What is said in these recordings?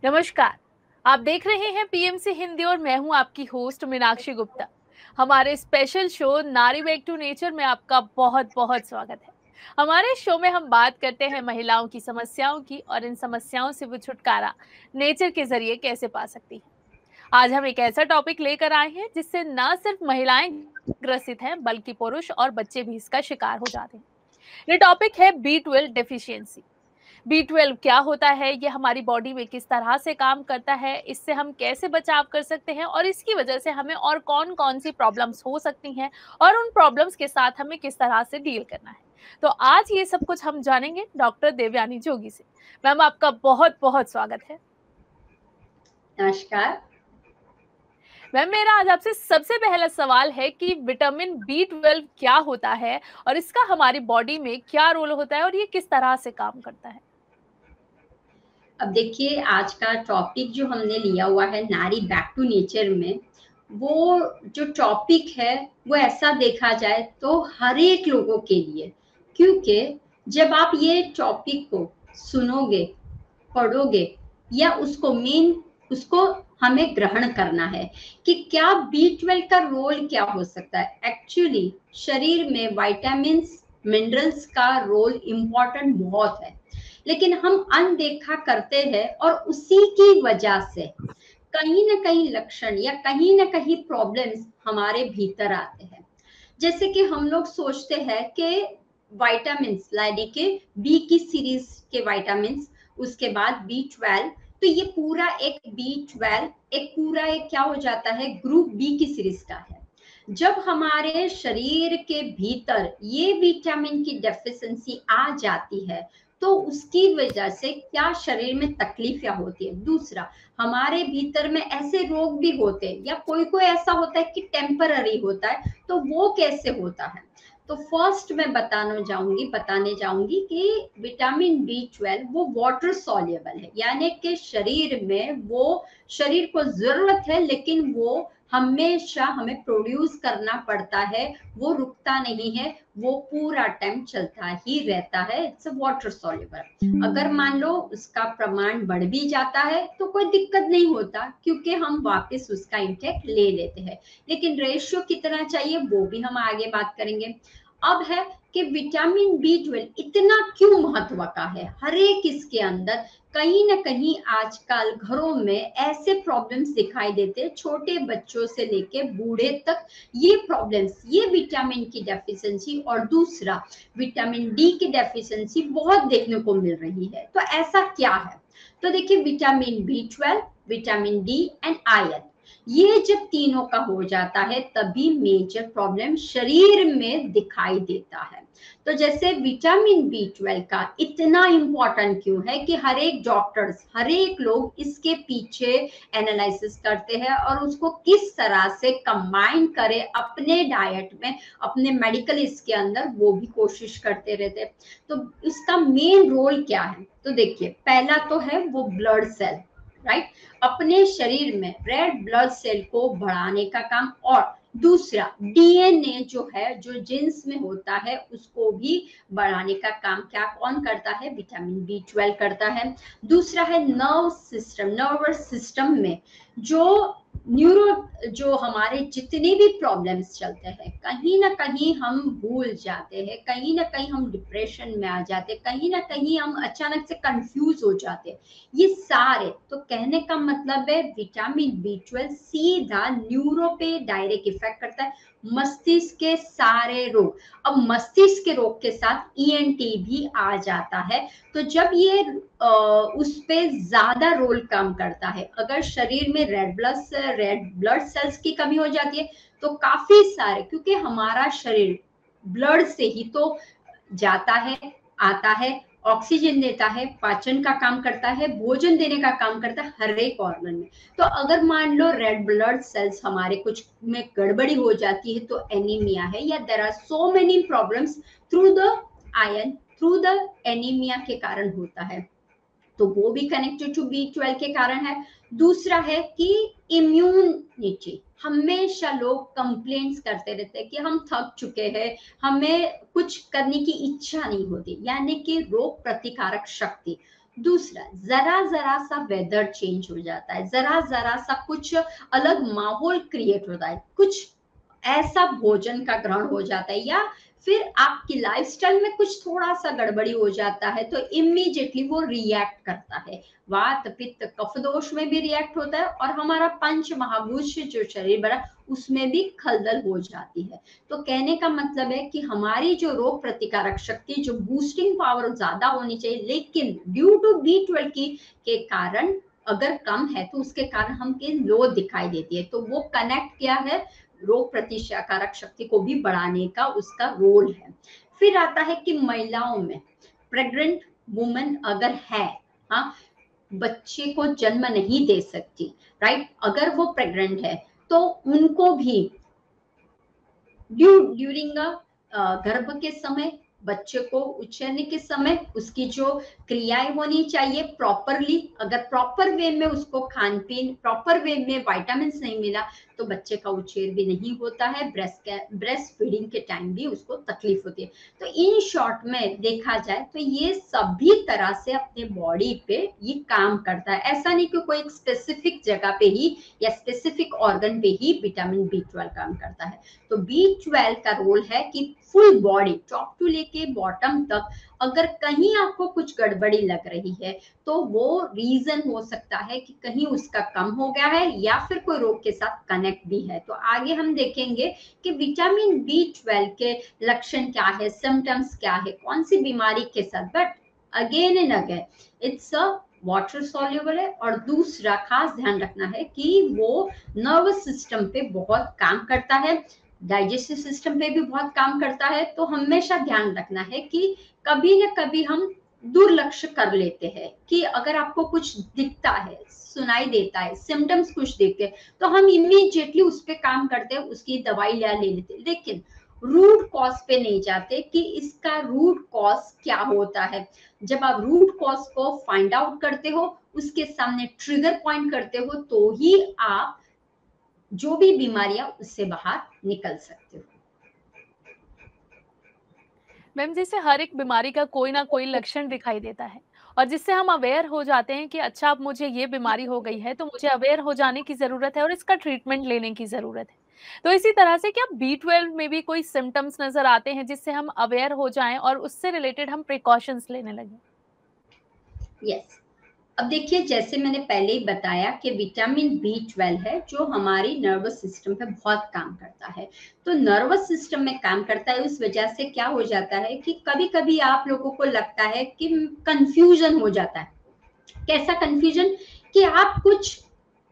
नमस्कार। आप देख रहे हैं पीएमसी हिंदी और मैं हूं आपकी होस्ट मीनाक्षी गुप्ता। हमारे स्पेशल शो नारी बैक टू नेचर में आपका बहुत बहुत स्वागत है। हमारे शो में हम बात करते हैं महिलाओं की समस्याओं की और इन समस्याओं से वो छुटकारा नेचर के जरिए कैसे पा सकती है। आज हम एक ऐसा टॉपिक लेकर आए हैं जिससे न सिर्फ महिलाएं ग्रसित हैं बल्कि पुरुष और बच्चे भी इसका शिकार हो जाते हैं। ये टॉपिक है B12 डेफिशिएंसी। B12 क्या होता है, ये हमारी बॉडी में किस तरह से काम करता है, इससे हम कैसे बचाव कर सकते हैं और इसकी वजह से हमें और कौन-कौन सी प्रॉब्लम्स हो सकती हैं और उन प्रॉब्लम्स के साथ हमें किस तरह से डील करना है। तो आज ये सब कुछ हम जानेंगे डॉक्टर देवयानी जोगी से। मैम, आपका बहुत-बहुत स्वागत है। नमस्कार। मैम, मेरा आज आपसे सबसे पहला सवाल है कि विटामिन B12 क्या होता है और इसका हमारी बॉडी में क्या रोल होता है और ये किस तरह से काम करता है? अब देखिए, आज का टॉपिक जो हमने लिया हुआ है नारी बैक टू नेचर में, वो जो टॉपिक है वो ऐसा देखा जाए तो हर एक लोगों के लिए, क्योंकि जब आप ये टॉपिक को सुनोगे, पढ़ोगे या उसको हमें ग्रहण करना है कि क्या B12 का रोल क्या हो सकता है। एक्चुअली शरीर में विटामिन्स, मिनरल्स का रोल इम्पोर्टेंट बहुत है, लेकिन हम अनदेखा करते हैं और उसी की वजह से कहीं ना कहीं लक्षण या कहीं ना कहीं प्रॉब्लम्स हमारे भीतर आते हैं। जैसे कि हम लोग सोचते हैं कि विटामिन्स यानी कि बी की सीरीज के विटामिन्स, उसके बाद B12, तो ये पूरा एक B12 एक पूरा एक क्या हो जाता है, ग्रुप बी की सीरीज का है। जब हमारे शरीर के भीतर ये विटामिन की डेफिशिएंसी आ जाती है तो उसकी वजह से क्या शरीर में तकलीफियां होती है। दूसरा, हमारे भीतर में ऐसे रोग भी होते हैं या कोई कोई ऐसा होता है कि टेम्पररी होता है, तो वो कैसे होता है। तो फर्स्ट मैं बताने जाऊंगी कि विटामिन B12 वो वाटर सॉल्युबल है, यानी कि शरीर में वो शरीर को जरूरत है लेकिन वो हमेशा हमें प्रोड्यूस करना पड़ता है, वो रुकता नहीं है, वो पूरा टाइम चलता ही रहता है। It's water soluble. अगर मान लो उसका प्रमाण बढ़ भी जाता है तो कोई दिक्कत नहीं होता, क्योंकि हम वापस उसका इंटेक ले लेते हैं, लेकिन रेशियो कितना चाहिए वो भी हम आगे बात करेंगे। अब है कि विटामिन B12 इतना क्यों महत्व का है हर एक इसके अंदर। कहीं ना कहीं आजकल घरों में ऐसे प्रॉब्लम्स दिखाई देते हैं, छोटे बच्चों से लेके बूढ़े तक ये प्रॉब्लम्स, ये विटामिन की डेफिशिएंसी और दूसरा विटामिन डी की डेफिशिएंसी बहुत देखने को मिल रही है। तो ऐसा क्या है, तो देखिए vitamin B12, vitamin D and iron, ये जब तीनों का हो जाता है तभी मेजर प्रॉब्लम शरीर में दिखाई देता है। तो जैसे विटामिन B12 का इतना इंपॉर्टेंट क्यों है कि हर एक डॉक्टर्स, हर एक लोग इसके पीछे एनालिसिस करते हैं और उसको किस तरह से कंबाइन करे अपने डाइट में, अपने मेडिकल इसके अंदर, वो भी कोशिश करते रहते हैं। तो इसका मेन रोल क्या है, तो देखिए पहला तो है वो ब्लड सेल, राइट, अपने शरीर में रेड ब्लड सेल को बढ़ाने का काम, और दूसरा DNA जो है, जो जीन्स में होता है, उसको भी बढ़ाने का काम क्या कौन करता है, विटामिन B12 करता है। दूसरा है नर्व सिस्टम, नर्वस सिस्टम में जो न्यूरो, जो हमारे जितने भी प्रॉब्लम्स चलते हैं, कहीं ना कहीं हम भूल जाते हैं, कहीं ना कहीं हम डिप्रेशन में आ जाते हैं, कहीं ना कहीं हम अचानक से कंफ्यूज हो जाते हैं, ये सारे, तो कहने का मतलब है विटामिन B12 सीधा न्यूरो पे डायरेक्ट इफेक्ट करता है, मस्तिष्क के सारे रोग। अब मस्तिष्क के रोग के साथ ENT भी आ जाता है। तो जब ये उस पे ज्यादा रोल काम करता है, अगर शरीर में रेड ब्लड सेल्स की कमी हो जाती है तो काफी सारे, क्योंकि हमारा शरीर ब्लड से ही तो जाता है, आता है, ऑक्सीजन देता है, पाचन का काम करता है, भोजन देने का काम करता है हर एक ऑर्गन में। तो अगर मान लो रेड ब्लड सेल्स हमारे कुछ में गड़बड़ी हो जाती है तो एनीमिया है, या there are so many problems through the iron, through the anaemia के कारण होता है, तो वो भी कनेक्टेड टू B12 के कारण है। दूसरा है कि इम्यूनिटी, हमेशा लोग कंप्लेंट्स करते रहते हैं कि हम थक चुके हैं, हमें कुछ करने की इच्छा नहीं होती, यानी कि रोग प्रतिकारक शक्ति। दूसरा, जरा जरा सा वेदर चेंज हो जाता है, जरा जरा सा कुछ अलग माहौल क्रिएट होता है, कुछ ऐसा भोजन का ग्रहण हो जाता है, या फिर आपकी लाइफस्टाइल में कुछ थोड़ा सा गड़बड़ी हो जाता है, तो इमीडिएटली वो रिएक्ट करता है। वात पित्त कफ दोष में भी रिएक्ट होता है, और हमारा पंच महाभूत जो शरीर बना उसमें भी खलबल हो जाती है। तो कहने का मतलब है कि हमारी जो रोग प्रतिकारक शक्ति, जो बूस्टिंग पावर ज्यादा होनी चाहिए, लेकिन ड्यू टू B12 के कारण अगर कम है तो उसके कारण हमके लो दिखाई देती है। तो वो कनेक्ट क्या है, रोग प्रतिकारक शक्ति को भी बढ़ाने का उसका रोल है। फिर आता है कि महिलाओं में प्रेग्नेंट वुमन अगर है, हाँ, बच्चे को जन्म नहीं दे सकती, राइट, अगर वो प्रेग्नेंट है तो उनको भी ड्यूरिंग गर्भ के समय, बच्चे को उछलने के समय उसकी जो क्रियाएं होनी चाहिए प्रॉपरली, अगर प्रॉपर वे में उसको खान पीन, प्रॉपर वे में विटामिन नहीं मिला तो बच्चे का उछेर भी नहीं होता है, ब्रेस्ट फीडिंग के टाइम भी उसको तकलीफ होती है। तो इन शॉर्ट में देखा जाए तो ये सभी तरह से अपने बॉडी पे ये काम करता है। ऐसा नहीं कि कोई एक स्पेसिफिक जगह पे ही या स्पेसिफिक ऑर्गन पे ही विटामिन B12 काम करता है। तो B12 का रोल है कि फुल बॉडी टॉप टू लेके बॉटम तक, अगर कहीं आपको कुछ गड़बड़ी लग रही है तो वो रीजन हो सकता है कि कहीं उसका कम हो गया है या फिर कोई रोग के साथ कनेक्ट भी है। तो आगे हम देखेंगे कि विटामिन B12 के लक्षण क्या है, सिम्टम्स क्या है, कौन सी बीमारी के साथ, but again and again it's a water soluble है। और दूसरा खास ध्यान रखना है कि वो नर्वस सिस्टम पे बहुत काम करता है, डाइजेस्टिव सिस्टम पे भी बहुत काम करता है। तो हमेशा ध्यान रखना है कि कभी न कभी हम दुर्लक्ष्य कर लेते हैं कि अगर आपको कुछ दिखता है, सुनाई देता है, सिम्टम्स कुछ देखते हैं तो हम इमीडिएटली उस पे काम करते हैं, उसकी दवाई ले लेते हैं, लेकिन रूट कॉज पे नहीं जाते कि इसका रूट कॉज क्या होता है। जब आप रूट कॉज को फाइंड आउट करते हो, उसके सामने ट्रिगर पॉइंट करते हो, तो ही आप जो भी बीमारियां उससे बाहर निकल सकते हो। मैम, जैसे हर एक बीमारी का कोई ना कोई लक्षण दिखाई देता है और जिससे हम अवेयर हो जाते हैं कि अच्छा अब मुझे ये बीमारी हो गई है तो मुझे अवेयर हो जाने की जरूरत है और इसका ट्रीटमेंट लेने की जरूरत है। तो इसी तरह से क्या B12 में भी कोई सिम्टम्स नजर आते हैं जिससे हम अवेयर हो जाएं और उससे रिलेटेड हम प्रिकॉशंस लेने लगे? यस, अब देखिए जैसे मैंने पहले ही बताया कि विटामिन B12 है जो हमारी नर्वस सिस्टम पे बहुत काम करता है। तो नर्वस सिस्टम में काम करता है, उस वजह से क्या हो जाता है कि कभी कभी आप लोगों को लगता है कि कंफ्यूजन हो जाता है। कैसा कंफ्यूजन, कि आप कुछ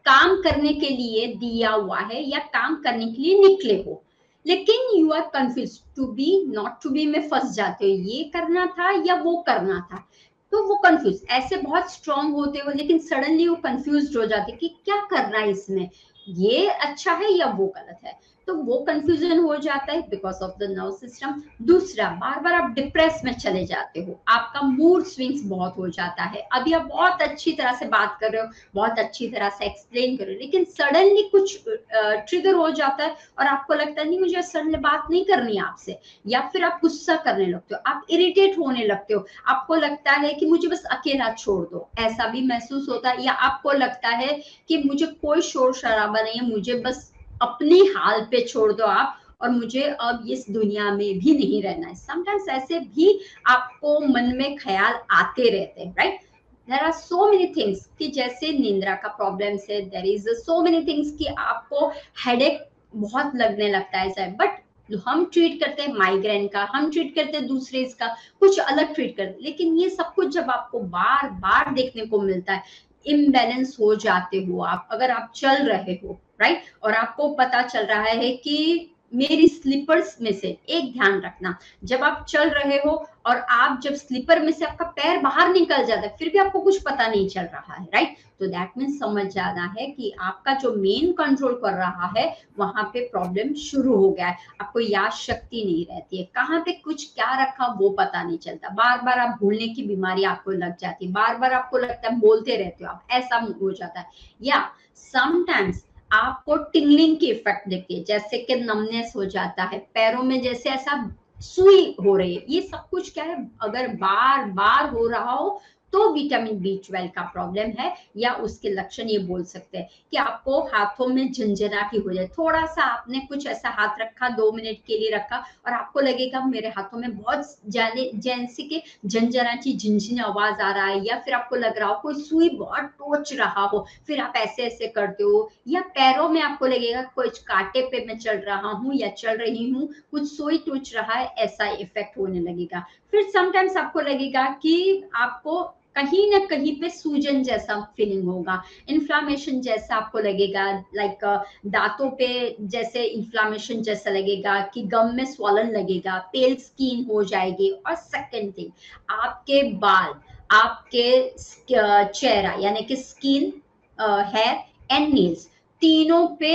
काम करने के लिए दिया हुआ है या काम करने के लिए निकले हो, लेकिन you are confuse, to be not to be में फंस जाते हो, ये करना था या वो करना था। तो वो कंफ्यूज, ऐसे बहुत स्ट्रांग होते हो लेकिन सडनली वो कंफ्यूज हो जाते कि क्या करना है इसमें, ये अच्छा है या वो गलत है। तो वो कंफ्यूजन हो जाता है because of the nerve system. दूसरा, बार बार आप डिप्रेस में चले जाते हो, आपका मूड स्विंग्स बहुत हो जाता है। अभी आप बहुत अच्छी तरह से बात कर रहे हो, बहुत अच्छी तरह से एक्सप्लेन कर रहे हो, लेकिन सडनली कुछ ट्रिगर हो जाता है और आपको लगता है नहीं मुझे सडनली बात नहीं करनी है आपसे, या फिर आप गुस्सा करने लगते हो, आप इरिटेट होने लगते हो, आपको लगता है कि मुझे बस अकेला छोड़ दो, ऐसा भी महसूस होता है। या आपको लगता है कि मुझे कोई शोर शराबा नहीं है, मुझे बस अपनी हाल पे छोड़ दो आप, और मुझे अब इस दुनिया में भी नहीं रहना है। समटाइम्स ऐसे भी आपको मन में ख्याल आते रहते हैं, right. There are so many things कि जैसे निंद्रा का प्रॉब्लम्स है, there is so many things कि आपको हेडेक बहुत लगने लगता है सर, बट हम ट्रीट करते हैं माइग्रेन का, हम ट्रीट करते हैं दूसरे इसका, कुछ अलग ट्रीट करते हैं, लेकिन ये सब कुछ जब आपको बार बार देखने को मिलता है, इम्बैलेंस हो जाते हो आप। अगर आप चल रहे हो, राइट, और आपको पता चल रहा है कि मेरी स्लीपर्स में से, एक ध्यान रखना, जब आप चल रहे हो और आप जब स्लीपर में से आपका पैर बाहर निकल जाता है फिर भी आपको कुछ पता नहीं चल रहा है, राइट, तो दैट मीन्स समझ जाना है कि आपका जो मेन कंट्रोल कर रहा है वहां पे प्रॉब्लम शुरू हो गया है। आपको याद शक्ति नहीं रहती है, कहाँ पे कुछ क्या रखा वो पता नहीं चलता, बार बार आप भूलने की बीमारी आपको लग जाती है, बार बार आपको लगता है बोलते रहते हो आप, ऐसा हो जाता है। या समटाइम्स आपको टिंगलिंग की इफेक्ट देखती है, जैसे कि नमनेस हो जाता है पैरों में, जैसे ऐसा सुई हो रही है, ये सब कुछ क्या है, अगर बार बार हो रहा हो तो विटामिन B12 का प्रॉब्लम है। या उसके लक्षण ये बोल सकते हैं कि आपको हाथों में झंझनाहट हो जाए, थोड़ा सा आपने कुछ ऐसा हाथ रखा, 2 मिनट के लिए रखा और आपको लगेगा मेरे हाथों में बहुत जैसे कि झंझनाटी झिनझिन आवाज आ रहा है, या फिर आपको लग रहा हो कोई सुई बहुत टोच रहा हो, फिर आप ऐसे ऐसे करते हो, या पैरों में आपको लगेगा कुछ कांटे पे मैं चल रहा हूँ या चल रही हूँ, कुछ सुई टोच रहा है, ऐसा इफेक्ट होने लगेगा। फिर समटाइम्स आपको लगेगा कि आपको कहीं ना कहीं पे सूजन जैसा फीलिंग होगा, इन्फ्लामेशन जैसा आपको लगेगा, लाइक दांतों पे जैसे इन्फ्लामेशन जैसा लगेगा, कि गम में स्वॉलन लगेगा, पेल स्किन हो जाएगी। और सेकंड थिंग, आपके बाल, आपके चेहरा यानी कि स्किन, हेयर एंड नेल्स, तीनों पे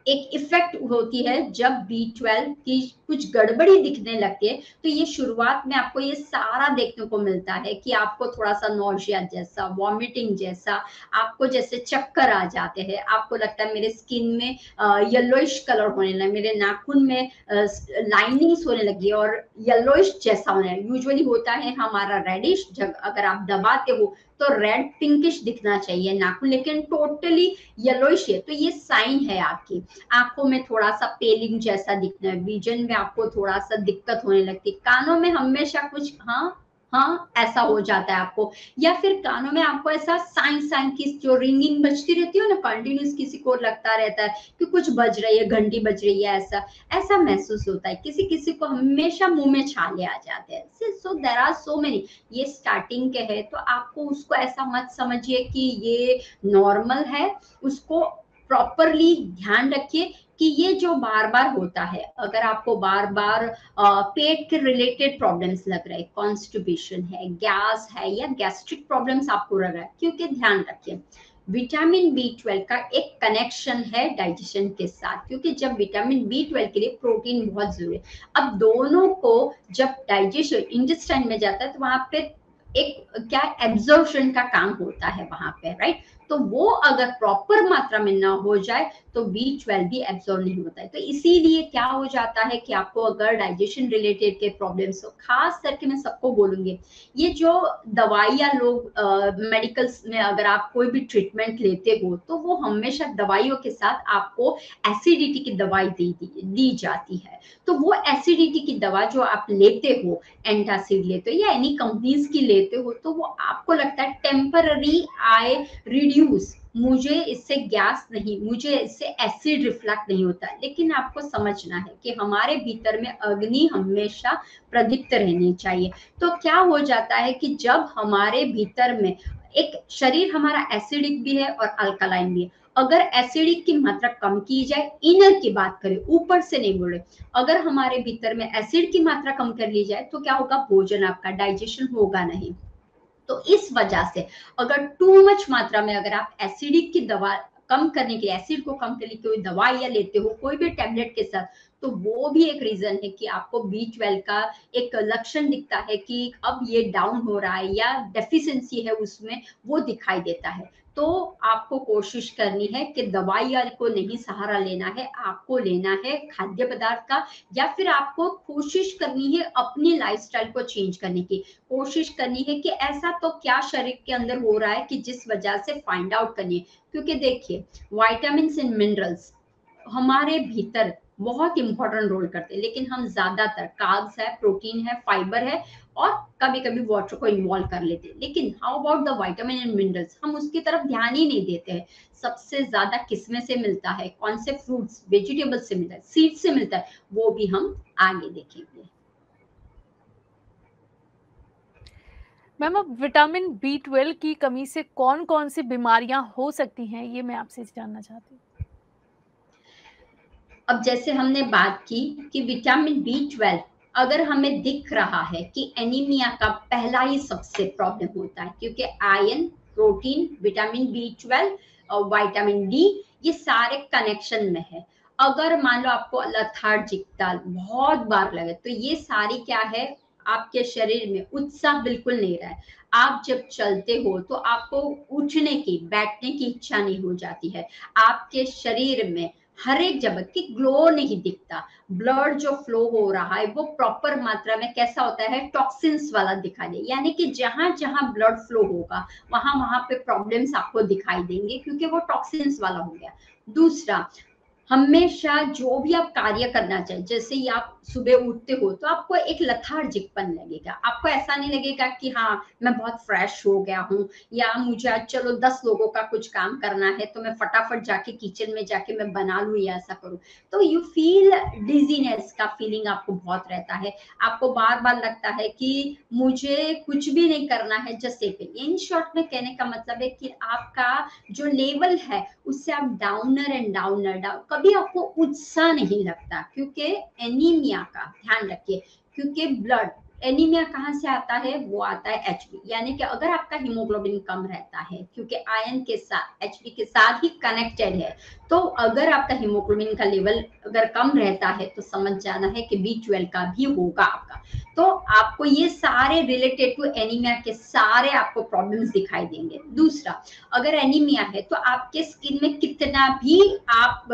एक इफेक्ट होती है जब B12 की कुछ गड़बड़ी दिखने लगती है। तो ये शुरुआत में आपको ये सारा देखने को मिलता है कि आपको थोड़ा सा नौजिया जैसा, वॉमिटिंग जैसा, आपको जैसे चक्कर आ जाते हैं, आपको लगता है मेरे स्किन में येलोइश कलर होने लगा, मेरे नाखून में लाइनिंग्स होने लगी और येलोइश जैसा होने लगा। यूजुअली होता है हमारा रेडिश, जब अगर आप दबाते हो तो रेड पिंकिश दिखना चाहिए नाखून, लेकिन टोटली येलोइश है, तो ये साइन है आपकी। आंखों में थोड़ा सा पेलिंग जैसा दिखना है, विजन में आपको थोड़ा सा दिक्कत होने लगती है, कानों में हमेशा कुछ हाँ हाँ ऐसा हो जाता है आपको, या फिर कानों में आपको ऐसा साइन साइन की जो रिंगिंग बजती रहती है ना, कंटिन्यूस किसी को लगता रहता है कि कुछ बज रही है, घंटी बज रही है, ऐसा ऐसा महसूस होता है। किसी किसी को हमेशा मुंह में छाले आ जाते हैं। So there are so many, ये स्टार्टिंग के है तो आपको उसको ऐसा मत समझिए कि ये नॉर्मल है, उसको प्रॉपरली ध्यान रखिए कि ये जो बार बार होता है, अगर आपको बार बार पेट के रिलेटेड प्रॉब्लम्स लग रहे हैं, कॉन्स्टिपेशन है, गैस है या गैस्ट्रिक प्रॉब्लम्स आपको लग रहा है, क्योंकि ध्यान रखिए विटामिन B12 का एक कनेक्शन है डाइजेशन के साथ, क्योंकि जब विटामिन B12 के लिए प्रोटीन बहुत जरूरी है। अब दोनों को जब डाइजेशन इंटेस्टाइन में जाता है तो वहां पे एक क्या एब्जॉर्प्शन का काम होता है वहां पे, राइट। तो वो अगर प्रॉपर मात्रा में ना हो जाए तो B12 भी एब्जॉर्ब नहीं होता है। तो इसीलिए क्या हो जाता है कि आपको अगर डाइजेशन रिलेटेड के प्रॉब्लम्स हो, खास करके मैं सबको बोलूंगी, ये जो दवाइयाँ लोग मेडिकल्स में अगर आप कोई भी ट्रीटमेंट लेते हो तो वो हमेशा दवाइयों के साथ आपको एसिडिटी की दवाई दी जाती है। तो वो एसिडिटी की दवा जो आप लेते हो, एंटासिड लेते हो या एनी कंपनीज की लेते हो, तो वो आपको लगता है टेम्पररी आई रिड्यूस, मुझे इससे गैस नहीं, मुझे इससे एसिड रिफ्लक्ट नहीं होता। लेकिन आपको समझना है कि हमारे भीतर में अग्नि हमेशा प्रदीप्त रहनी चाहिए। तो क्या हो जाता है कि जब हमारे भीतर में एक शरीर हमारा एसिडिक भी है और अल्कलाइन भी है, अगर एसिडिक की मात्रा कम की जाए, इनर की बात करें, ऊपर से नहीं बोले, अगर हमारे भीतर में एसिड की मात्रा कम कर ली जाए तो क्या होगा, भोजन आपका डाइजेशन होगा नहीं। तो इस वजह से अगर टू मच मात्रा में अगर आप एसिडिक की दवा कम करने के लिए, एसिड को कम करने की कोई दवाइयां लेते हो कोई भी टेबलेट के साथ, तो वो भी एक रीजन है कि आपको B12 का एक लक्षण दिखता है कि अब ये डाउन हो रहा है या डेफिशिएंसी है उसमें, वो दिखाई देता है। तो आपको कोशिश करनी है कि दवाइयां को नहीं सहारा लेना है, आपको लेना है खाद्य पदार्थ का, या फिर आपको कोशिश करनी है अपनी लाइफस्टाइल को चेंज करने की, कोशिश करनी है कि ऐसा तो क्या शरीर के अंदर हो रहा है कि जिस वजह से फाइंड आउट करनी है। क्योंकि देखिए विटामिन्स एंड मिनरल्स हमारे भीतर बहुत इंपॉर्टेंट रोल करते हैं, लेकिन हम ज्यादातर कार्ब्स है, प्रोटीन है, फाइबर है और कभी कभी वाटर को इन्वॉल्व कर लेते हैं। लेकिन how about the vitamin and minerals, हम उसकी तरफ ध्यान ही नहीं देते हैं। सबसे ज्यादा किसमें से मिलता है, कौन से फ्रूट्स वेजिटेबल से मिलता है, सीड से मिलता है, वो भी हम आगे देखेंगे। मैम अब विटामिन B12 की कमी से कौन कौन सी बीमारियां हो सकती हैं, ये मैं आपसे जानना चाहती हूँ। अब जैसे हमने बात की कि विटामिन B12 अगर हमें दिख रहा है कि एनीमिया का पहला ही सबसे प्रॉब्लम होता है, क्योंकि आयरन, प्रोटीन, विटामिन B12 और विटामिन डी ये सारे कनेक्शन में है। अगर मान लो आपको लथार्जिकता बहुत बार लगे तो ये सारी क्या है, आपके शरीर में उत्साह बिल्कुल नहीं रहा है। आप जब चलते हो तो आपको उठने की, बैठने की इच्छा नहीं हो जाती है, आपके शरीर में हर एक जगह की ग्लो नहीं दिखता, ब्लड जो फ्लो हो रहा है वो प्रॉपर मात्रा में कैसा होता है, टॉक्सिन्स वाला दिखाई दे, यानी कि जहां जहां ब्लड फ्लो होगा वहां वहां पे प्रॉब्लम्स आपको दिखाई देंगे क्योंकि वो टॉक्सिन्स वाला हो गया। दूसरा, हमेशा जो भी आप कार्य करना चाहिए, जैसे ही आप सुबह उठते हो तो आपको एक लथार्जिकपन लगेगा, आपको ऐसा नहीं लगेगा कि हाँ मैं बहुत फ्रेश हो गया हूँ, या मुझे आज चलो 10 लोगों का कुछ काम करना है तो मैं फटाफट जाके किचन में जाके मैं बना लूं या ऐसा करूं। तो यू फील डिजीनेस का फीलिंग आपको बहुत रहता है, आपको बार बार लगता है कि मुझे कुछ भी नहीं करना है, जैसे इन शॉर्ट में कहने का मतलब है कि आपका जो लेवल है उससे आप डाउनर एंड डाउनर डाउन, कभी आपको उत्साह नहीं लगता, क्योंकि एनीमिया का ध्यान रखिए, क्योंकि ब्लड एनीमिया कहाँ से आता है, वो आता है एचबी, यानी कि अगर आपका हीमोग्लोबिन कम रहता है, क्योंकि आयन के साथ एचबी के साथ ही कनेक्टेड है, तो अगर आपका हीमोग्लोबिन का लेवल अगर कम रहता है तो समझ जाना है कि B12 का भी होगा आपका। तो आपको ये सारे रिलेटेड टू एनीमिया के सारे आपको प्रॉब्लम्स दिखाई देंगे। दूसरा, अगर एनीमिया है तो आपके स्किन में कितना भी आप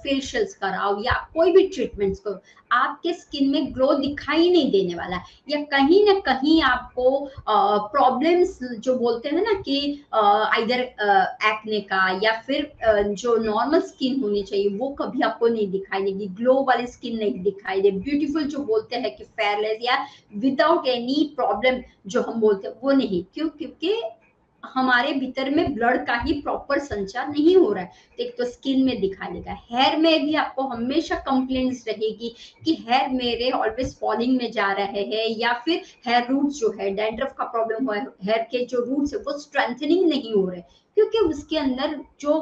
फेशियल्स कराओ या कोई भी ट्रीटमेंट्स करो, आपके स्किन में ग्लो दिखाई नहीं देने वाला है, या कहीं ना कहीं आपको प्रॉब्लम्स जो बोलते हैं ना कि इधर एक्ने का या फिर जो नॉर्मल स्किन होनी चाहिए वो कभी आपको नहीं दिखाई देगी, ग्लो वाली स्किन नहीं दिखाई दे, ब्यूटीफुल जो बोलते हैं कि फेयरलेस या विदाउट एनी प्रॉब्लम जो हम बोलते हैं वो नहीं, क्यों, क्योंकि हमारे भीतर में ब्लड का ही प्रॉपर संचार नहीं हो रहा है। तो एक तो स्किन में दिखाई देगा, हेयर में भी आपको हमेशा कंप्लेंट्स रहेगी कि हेयर मेरे ऑलवेज फॉलिंग में जा रहे हैं, या फिर हेयर रूट्स जो है, डैंड्रफ का प्रॉब्लम हुआ है, हेयर के जो रूट्स है वो स्ट्रेंथनिंग नहीं हो रहे, क्योंकि उसके अंदर जो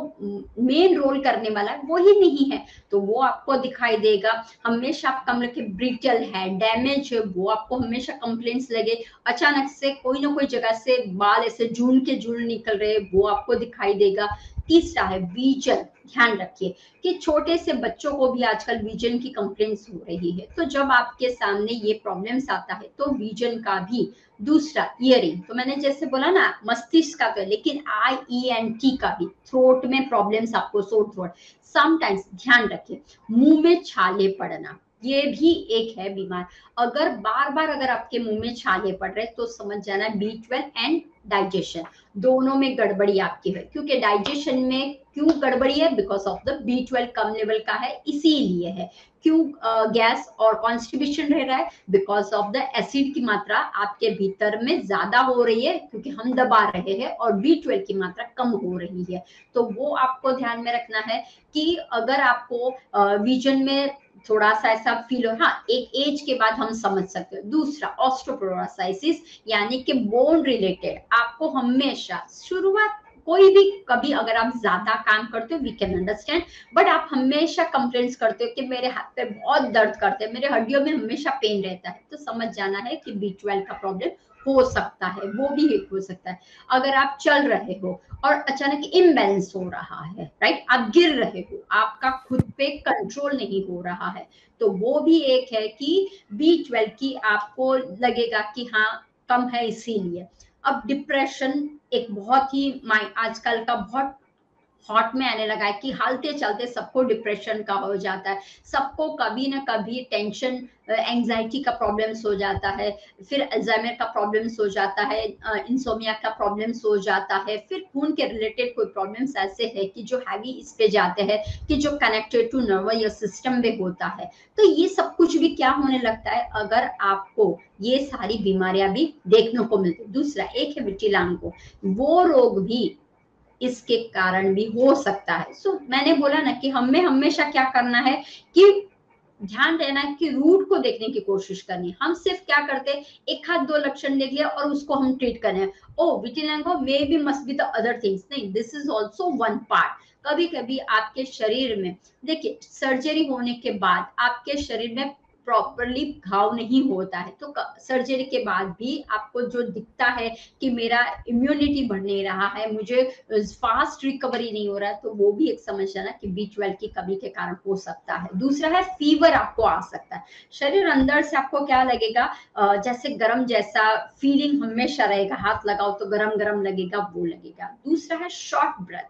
मेन रोल करने वाला है वो ही नहीं है, तो वो आपको दिखाई देगा। हमेशा आप कमर के ब्रिटल है, डैमेज है, वो आपको हमेशा कंप्लेंट्स लगे, अचानक से कोई ना कोई जगह से बाल ऐसे जून के जून निकल रहे, वो आपको दिखाई देगा। तीसरा है विजन, ध्यान रखिए कि छोटे से बच्चों को भी आजकल विजन की कंप्लेंट्स हो रही है, तो जब आपके सामने ये प्रॉब्लम्स आता है तो विजन का भी। दूसरा, ईयरिंग, तो मैंने जैसे बोला ना मस्तिष्क का तो, लेकिन IENT का भी, थ्रोट में प्रॉब्लम्स आपको, सोर थ्रोट, समटाइम्स ध्यान रखिए मुंह में छाले पड़ना, ये भी एक है बीमार, अगर बार बार अगर आपके मुंह में छाले पड़ रहे तो समझ जाना B12 एंड डाइजेशन दोनों में गड़बड़ी आपकी है, क्योंकि डाइजेशन में क्यों गड़बड़ी है, because of the B12 come level का है, इसीलिए है। क्यों गैस और कॉन्स्टिपेशन रह रहा है, बिकॉज ऑफ द एसिड की मात्रा आपके भीतर में ज्यादा हो रही है, क्योंकि हम दबा रहे हैं, और B12 की मात्रा कम हो रही है, तो वो आपको ध्यान में रखना है कि अगर आपको विजन में थोड़ा सा ऐसा फील हो, हाँ एक एज के बाद हम समझ सकते हैं। दूसरा, ऑस्टियोपोरोसिस, यानी कि बोन रिलेटेड, आपको हमेशा शुरुआत कोई भी कभी अगर आप ज्यादा काम करते हो वी कैन अंडरस्टैंड, बट आप हमेशा कंप्लेंट्स करते हो कि मेरे हाथ पे बहुत दर्द करते हैं, मेरे हड्डियों में हमेशा पेन रहता है, तो समझ जाना है कि B12 का प्रॉब्लम हो सकता है, वो भी एक हो सकता है। अगर आप चल रहे हो और अचानक इम्बैलेंस हो रहा है, राइट, आप गिर रहे हो, आपका खुद पे कंट्रोल नहीं हो रहा है, तो वो भी एक है कि B12 की आपको लगेगा कि हाँ कम है इसीलिए। अब डिप्रेशन एक बहुत ही आजकल का बहुत हॉट में आने लगा है कि हालते चलते सबको डिप्रेशन का हो जाता है, सबको कभी ना कभी टेंशन एंजाइटी का प्रॉब्लम्स हो जाता है, फिर अल्जाइमर का प्रॉब्लम्स हो जाता है, इंसोमिया का प्रॉब्लम्स हो जाता है, फिर खून के रिलेटेड कोई प्रॉब्लम्स ऐसे है कि जो हैवी इस पे जाते हैं कि जो कनेक्टेड टू नर्वस सिस्टम में होता है, तो ये सब कुछ भी क्या होने लगता है अगर आपको ये सारी बीमारियां भी देखने को मिलती। दूसरा एक है विटिलांगो, वो रोग भी इसके कारण भी हो सकता है। सो मैंने बोला ना कि हमें हमेशा क्या करना है कि ध्यान देना है कि रूट को देखने की कोशिश करनी। हम सिर्फ क्या करते हैं, एक हाथ दो लक्षण देख लिया और उसको हम ट्रीट कर रहे हैं, oh vitiligo may be must be the other things, नहीं, this is also one part. कभी कभी आपके शरीर में, देखिए सर्जरी होने के बाद आपके शरीर में प्रॉपरली घाव नहीं होता है, तो सर्जरी के बाद भी आपको जो दिखता है कि मेरा इम्यूनिटी बढ़ नहीं रहा है, मुझे फास्ट रिकवरी नहीं हो रहा है, तो वो भी एक समस्या ना कि B12 की कमी के कारण हो सकता है। दूसरा है फीवर, आपको आ सकता है, शरीर अंदर से आपको क्या लगेगा, जैसे गर्म जैसा फीलिंग हमेशा रहेगा, हाथ लगाओ तो गरम गरम लगेगा, वो लगेगा। दूसरा है शॉर्ट ब्रेथ,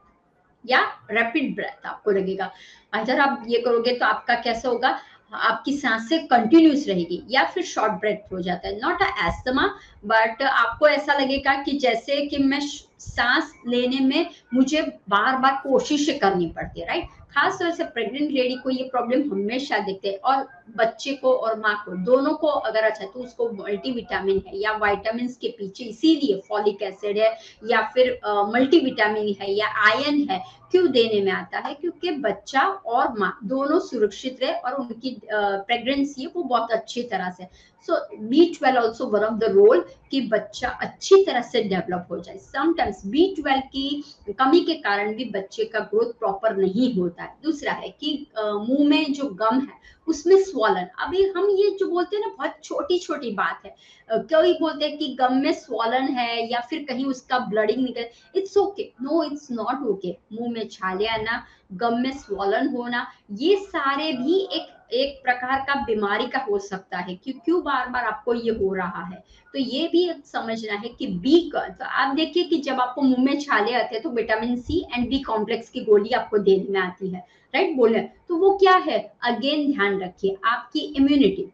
या रैपिड ब्रेथ आपको लगेगा। अगर आप ये करोगे तो आपका कैसा होगा, आपकी सांसें कंटिन्यूस रहेगी, या फिर शॉर्ट ब्रेथ हो जाता है, नॉट अ एस्थमा, बट आपको ऐसा लगेगा कि जैसे कि मैं सांस लेने में मुझे बार बार कोशिश करनी पड़ती है, राइट। खास तौर से प्रेग्नेंट लेडी को ये प्रॉब्लम हमेशा दिखते हैं, और बच्चे को और माँ को दोनों को अगर अच्छा तो उसको मल्टीविटामिन है या विटामिन के पीछे इसीलिए फॉलिक एसिड है या फिर मल्टीविटामिन है या आयरन है क्यों देने में आता है, क्योंकि बच्चा और माँ दोनों सुरक्षित रहे और उनकी प्रेगनेंसी है वो बहुत अच्छी तरह से। So B12 also one of the role कि बच्चा अच्छी तरह से डेवलप हो जाए। समटाइम्स B12 की कमी के कारण भी बच्चे का ग्रोथ प्रॉपर नहीं होता है। दूसरा है कि मुंह में जो गम है उसमें स्वॉलन, अभी हम ये जो बोलते हैं ना बहुत छोटी छोटी बात है, कोई बोलते हैं कि गम में स्वॉलन है या फिर कहीं उसका ब्लडिंग निकल, it's okay, no it's not okay. मुंह में छाले आना, गम में स्वॉलन होना, ये सारे भी एक प्रकार का बीमारी का हो सकता है कि क्यों बार बार आपको ये हो रहा है। तो ये भी समझना है कि बी का, तो आप देखिए कि जब आपको मुंह में छाले आते हैं तो vitamin C and B complex की गोली आपको देने में आती है, राइट बोले, तो वो क्या है, अगेन ध्यान रखिए आपकी इम्यूनिटी।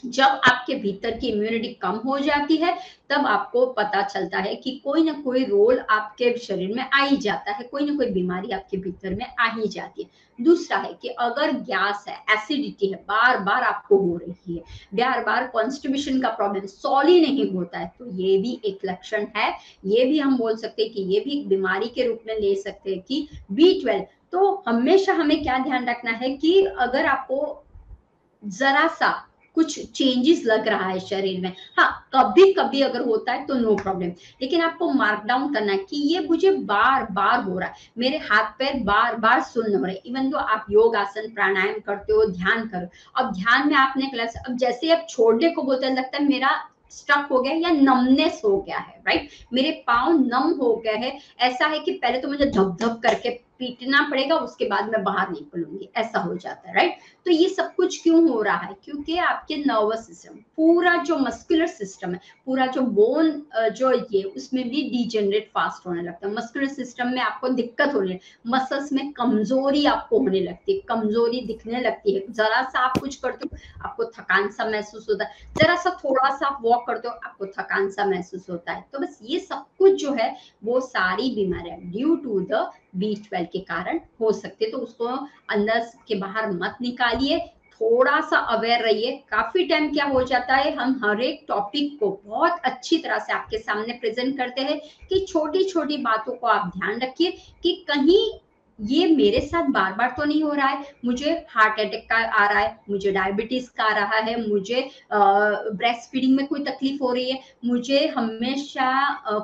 जब आपके भीतर की इम्यूनिटी कम हो जाती है तब आपको पता चलता है कि कोई ना कोई रोल आपके शरीर में आ ही जाता है, कोई ना कोई बीमारी आपके भीतर में आ ही जाती है। दूसरा है कि अगर गैस है, एसिडिटी है, बार बार आपको हो रही है, बार बार कॉन्स्टिपेशन का प्रॉब्लम सॉल्व ही नहीं होता है, तो ये भी एक लक्षण है। ये भी हम बोल सकते हैं कि ये भी एक बीमारी के रूप में ले सकते हैं कि B12। तो हमेशा हमें क्या ध्यान रखना है कि अगर आपको जरा सा कुछ चेंजेस लग रहा है शरीर में, हाँ कभी कभी अगर होता है तो नो प्रॉब्लम, लेकिन आपको मार्क डाउन करना है कि ये मुझे बार बार हो रहा है, मेरे हाथ पैर बार बार सुन्न हो रहे, इवन तो आप योग आसन प्राणायाम करते हो, ध्यान करो, अब ध्यान में आपने क्लास, अब जैसे आप छोड़ने को बोलते हैं लगता है मेरा स्टक हो गया या नमनेस हो गया है, राइट, मेरे पाँव नम हो गए हैं, ऐसा है कि पहले तो मुझे धप धप करके पीटना पड़ेगा उसके बाद मैं बाहर निकलूंगी, ऐसा हो जाता है, राइट। तो ये सब कुछ क्यों हो रहा है, क्योंकि आपके नर्वस सिस्टम, पूरा जो मस्कुलर सिस्टम है, पूरा जो बोन जो ये उसमें भी डिजेनरेट फास्ट होने लगता है, मस्कुलर सिस्टम में आपको दिक्कत होने लगती है, मसल्स में कमजोरी आपको होने लगती है, कमजोरी दिखने लगती है, जरा सा आप कुछ करते हो आपको थकान सा महसूस होता है, जरा सा थोड़ा सा वॉक करते हो आपको थकान सा महसूस होता है। तो बस ये सब कुछ जो है वो सारी बीमारियां ड्यू टू द B12 के कारण हो सकते, तो उसको अंदर के बाहर मत निकालिए, थोड़ा सा अवेयर रहिए। काफी टाइम क्या हो जाता है हम हर एक टॉपिक को बहुत अच्छी तरह से आपके सामने प्रेजेंट करते हैं कि छोटी छोटी बातों को आप ध्यान रखिए कि कहीं ये मेरे साथ बार बार तो नहीं हो रहा है, मुझे हार्ट अटैक का आ रहा है, मुझे डायबिटीज का आ रहा है, मुझे ब्रेस्ट फीडिंग में कोई तकलीफ हो रही है, मुझे हमेशा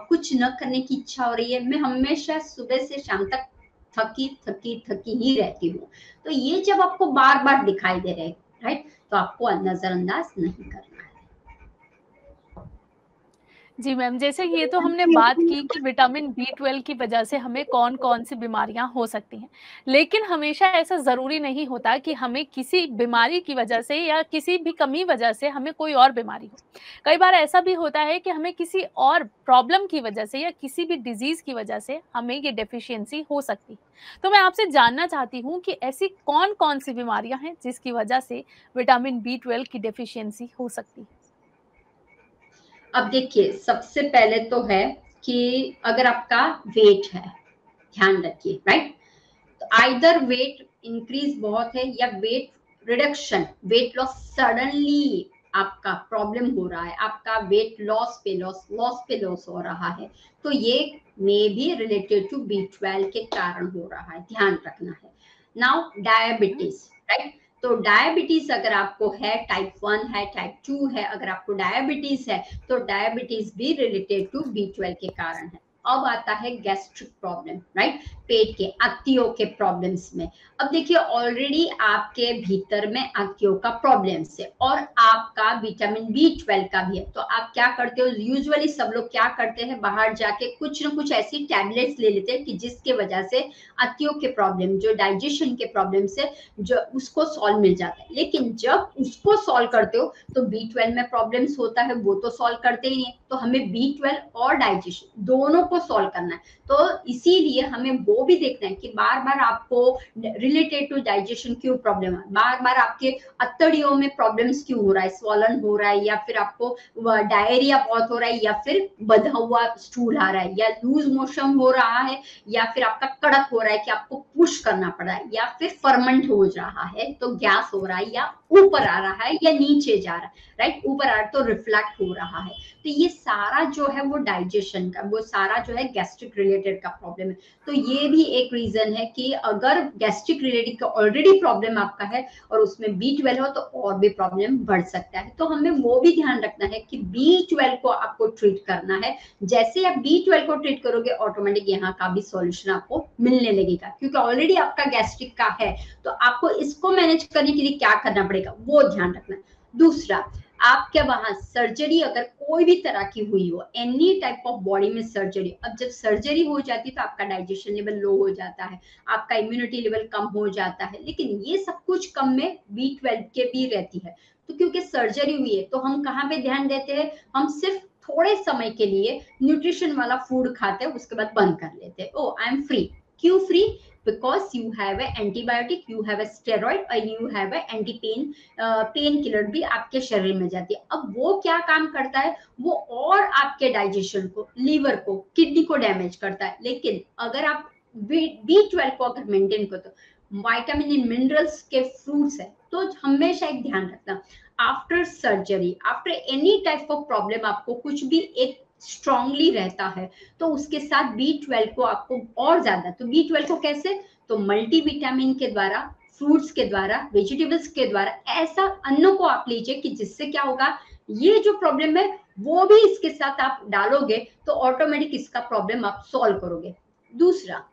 कुछ न करने की इच्छा हो रही है, मैं हमेशा सुबह से शाम तक थकी थकी थकी ही रहती हूँ। तो ये जब आपको बार बार दिखाई दे रहे, राइट, तो आपको नजरअंदाज नहीं करना है। जी मैम, जैसे ये तो हमने बात की कि विटामिन B12 की वजह से हमें कौन-कौन सी बीमारियां हो सकती हैं, लेकिन हमेशा ऐसा ज़रूरी नहीं होता कि हमें किसी बीमारी की वजह से या किसी भी कमी वजह से हमें कोई और बीमारी हो। कई बार ऐसा भी होता है कि हमें किसी और प्रॉब्लम की वजह से या किसी भी डिज़ीज़ की वजह से हमें ये डेफ़िशिएंसी हो सकती है। तो मैं आपसे जानना चाहती हूँ कि ऐसी कौन-कौन सी बीमारियाँ हैं जिसकी वजह से विटामिन B12 की डेफ़िशिएंसी हो सकती है? अब देखिए सबसे पहले तो है कि अगर आपका वेट है, ध्यान रखिए, राइट, तो आइदर वेट इंक्रीज बहुत है या weight reduction, weight loss suddenly आपका प्रॉब्लम हो रहा है, आपका वेट लॉस पे लॉस हो रहा है, तो ये may be related to B12 के कारण हो रहा है, ध्यान रखना है। नाउ हुँ। डायबिटीज, राइट, तो डायबिटीज अगर आपको है, टाइप 1 है, टाइप 2 है, अगर आपको डायबिटीज है तो डायबिटीज भी रिलेटेड टू B12 के कारण है। अब आता है गैस्ट्रिक प्रॉब्लम, राइट, पेट के अतियों के प्रॉब्लम्स में। अब देखिए ऑलरेडी आपके भीतर में अतियों का प्रॉब्लम्स है और आपका विटामिन B12 का भी है, तो आप क्या करते हो, यूजुअली सब लोग क्या करते हैं, बाहर जाके कुछ ना कुछ ऐसी टैबलेट्स ले लेते हैं कि जिसके वजह से अतियों के प्रॉब्लम, जो डाइजेशन के प्रॉब्लम से जो उसको सॉल्व मिल जाता है। लेकिन जब उसको सॉल्व करते हो तो B12 में प्रॉब्लम्स होता है, वो तो सॉल्व करते ही नहीं, तो हमें B12 और डाइजेशन दोनों को सॉल्व करना है। तो इसीलिए हमें वो भी देखना है कि बार बार आपको रिलेटेड टू डाइजेशन क्यों प्रॉब्लम है, बार बार आपके अत्तड़ियों में प्रॉब्लम्स क्यों हो रहा है, स्वॉलन हो रहा है, या फिर आपको डायरिया बहुत हो रहा है, या फिर बंधा हुआ स्टूल आ रहा है, या लूज मोशन हो रहा है, या फिर आपका कड़क हो रहा है कि आपको पुश करना पड़ रहा है, या फिर फर्मेंट हो रहा है तो गैस हो रहा है, या ऊपर आ रहा है या नीचे जा रहा है, राइट, ऊपर आ रहा है तो रिफ्लेक्ट हो रहा है। तो ये सारा जो है वो डाइजेशन का, वो सारा जो है गैस्ट्रिक रिलेटेड का प्रॉब्लम है। तो ये भी एक रीजन है कि अगर गैस्ट्रिक रिलेटेड का ऑलरेडी प्रॉब्लम आपका है और उसमें B12 हो तो और भी प्रॉब्लम बढ़ सकता है। तो हमें वो भी ध्यान रखना है कि B12 को आपको ट्रीट करना है। जैसे आप B12 को ट्रीट करोगे ऑटोमेटिक यहाँ का भी सॉल्यूशन आपको मिलने लगेगा, क्योंकि ऑलरेडी आपका गैस्ट्रिक का है तो आपको इसको मैनेज करने के लिए क्या करना पड़ेगा वो ध्यान रखना। दूसरा, आपके वहां सर्जरी अगर कोई भी तरह की हुई हो, एनी टाइप ऑफ बॉडी में सर्जरी, अब जब सर्जरी हो जाती है तो आपका डाइजेशन लेवल लो हो जाता है, आपका इम्यूनिटी लेवल कम हो जाता है, लेकिन ये सब कुछ कम में B12 के भी रहती है। तो क्योंकि सर्जरी हुई है तो हम कहाँ पे ध्यान देते हैं, हम सिर्फ थोड़े समय के लिए न्यूट्रिशन वाला फूड खाते हैं, उसके बाद बंद कर लेते हैं, ओ आई एम फ्री। क्यों free? because you have a antibiotic, you have a steroid और you have a anti pain pain killer भी आपके शरीर में जाती है। अब वो क्या काम करता है, वो और आपके डाइजेशन को, लीवर को, किडनी को डैमेज करता है। लेकिन अगर आप B12 को अगर मेंटेन करो तो विटामिन एंड मिनरल्स के फ्रूट्स है, तो हमेशा एक ध्यान रखना, after surgery, after any type of problem आपको कुछ भी एक स्ट्रांगली रहता है तो उसके साथ B12 को आपको और ज्यादा, तो B12 को कैसे, तो मल्टीविटामिन के द्वारा, फ्रूट्स के द्वारा, वेजिटेबल्स के द्वारा, ऐसा अन्नों को आप लीजिए कि जिससे क्या होगा, ये जो प्रॉब्लम है वो भी इसके साथ आप डालोगे तो ऑटोमेटिक इसका प्रॉब्लम आप सॉल्व करोगे। दूसरा,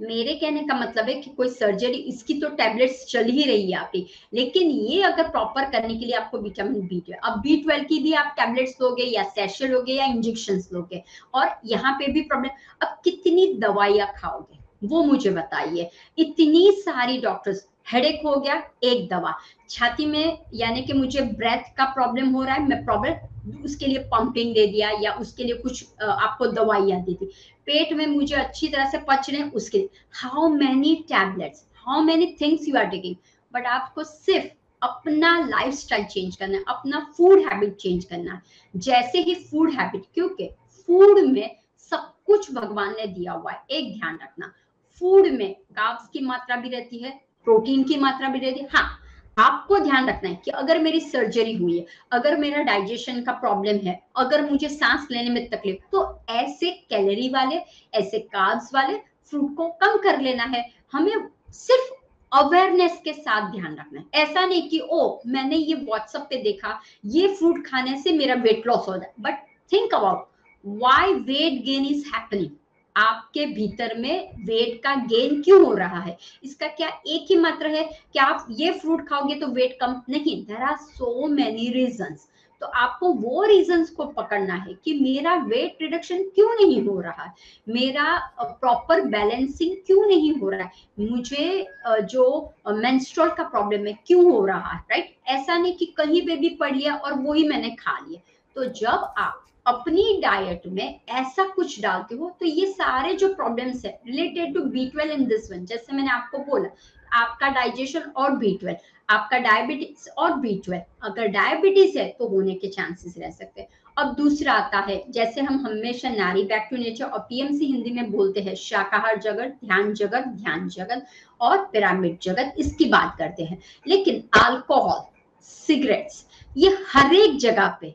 मेरे कहने का मतलब है कि कोई सर्जरी, इसकी तो टैबलेट्स चल ही रही है आपकी, लेकिन ये अगर प्रॉपर करने के लिए आपको विटामिन B12, अब B12 की भी आप टैबलेट्स लोगे या सैशे लोगे या इंजेक्शंस लोगे, और यहाँ पे भी प्रॉब्लम, अब कितनी दवाइयां खाओगे वो मुझे बताइए। इतनी सारी डॉक्टर्स, हेडेक हो गया एक दवा, छाती में यानी कि मुझे ब्रेथ का प्रॉब्लम हो रहा है, मैं प्रॉब्लम उसके लिए पंपिंग दे दिया या उसके लिए कुछ आपको दवाइयां दी थी, पेट में मुझे अच्छी तरह से पच रहे उसके लिए, how many tablets, how many things you are taking, but आपको सिर्फ अपना लाइफस्टाइल चेंज करना है, अपना फूड हैबिट चेंज करना है। जैसे ही फूड हैबिट, क्योंकि फूड में सब कुछ भगवान ने दिया हुआ है, एक ध्यान रखना, फूड में कार्ब्स की मात्रा भी रहती है, प्रोटीन की मात्रा भी रहती है। हाँ, आपको ध्यान रखना है कि अगर मेरी सर्जरी हुई है, अगर मेरा डाइजेशन का प्रॉब्लम है, अगर मुझे सांस लेने में तकलीफ, तो ऐसे कैलोरी वाले, ऐसे कार्ब्स वाले फ्रूट को कम कर लेना है। हमें सिर्फ अवेयरनेस के साथ ध्यान रखना है, ऐसा नहीं कि ओ मैंने ये व्हाट्सएप पे देखा, ये फ्रूट खाने से मेरा वेट लॉस हो जाए, but think about why weight gain is happening, आपके भीतर में वेट का गेन क्यों हो रहा है, इसका क्या एक ही मात्र है कि आप ये फ्रूट खाओगे तो वेट कम, नहीं, there are so many reasons. तो आपको वो रीजंस को पकड़ना है कि मेरा वेट रिडक्शन क्यों नहीं हो रहा है, मेरा प्रॉपर बैलेंसिंग क्यों नहीं हो रहा है, मुझे जो मेंस्ट्रुअल का प्रॉब्लम है क्यों हो रहा है, राइट। ऐसा नहीं कि कहीं पे भी पढ़ लिया और वो ही मैंने खा लिया। तो जब आप अपनी डाइट में ऐसा कुछ डालते हो तो ये सारे जो प्रॉब्लम्स है related to B12 in this one, जैसे मैंने आपको बोला, आपका डाइजेशन और B12, आपका डायबिटीज और B12, अगर डायबिटीज है तो होने के चांसेस रह सकते हैं। अब दूसरा आता है, जैसे हम हमेशा नारी बैक टू नेचर और PMC हिंदी में बोलते हैं, शाकाहार जगत, ध्यान जगत और पिरामिड जगत, इसकी बात करते हैं। लेकिन अल्कोहल, सिगरेट्स, ये हर एक जगह पे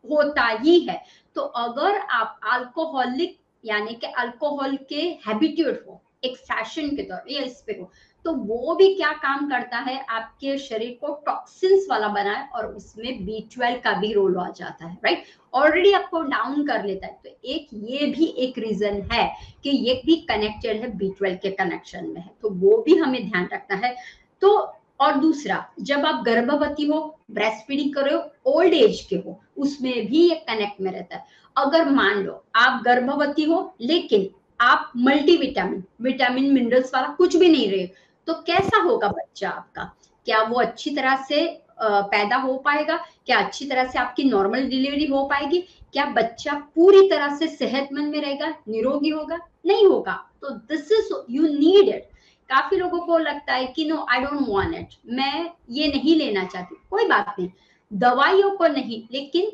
होता ही है। तो अगर आप अल्कोहलिक यानी कि अल्कोहल के हैबिट्यूट हो, एक फैशन के तौर या इस पे हो, तो वो भी क्या काम करता है, आपके शरीर को टॉक्सिन्स वाला बनाए और उसमें B12 का भी रोल आ जाता है, राइट, ऑलरेडी आपको डाउन कर लेता है। तो एक ये भी एक रीजन है कि ये भी कनेक्टेड है, B12 के कनेक्शन में है, तो वो भी हमें ध्यान रखना है। तो और दूसरा, जब आप गर्भवती हो, ब्रेस्ट फीडिंग कर रहे हो, ओल्ड एज के हो, उसमें भी ये कनेक्ट में रहता है। अगर मान लो आप गर्भवती हो लेकिन आप मल्टीविटामिन, विटामिन मिनरल्स वाला कुछ भी नहीं रहे, तो कैसा होगा बच्चा आपका, क्या वो अच्छी तरह से पैदा हो पाएगा? क्या अच्छी तरह से आपकी नॉर्मल डिलीवरी हो पाएगी? क्या बच्चा पूरी तरह से सेहतमंद में रहेगा, निरोगी होगा? नहीं होगा। तो this is you need it. काफी लोगों को लगता है कि no I don't want it, मैं ये नहीं लेना चाहती। कोई बात नहीं, दवाइयों को नहीं, लेकिन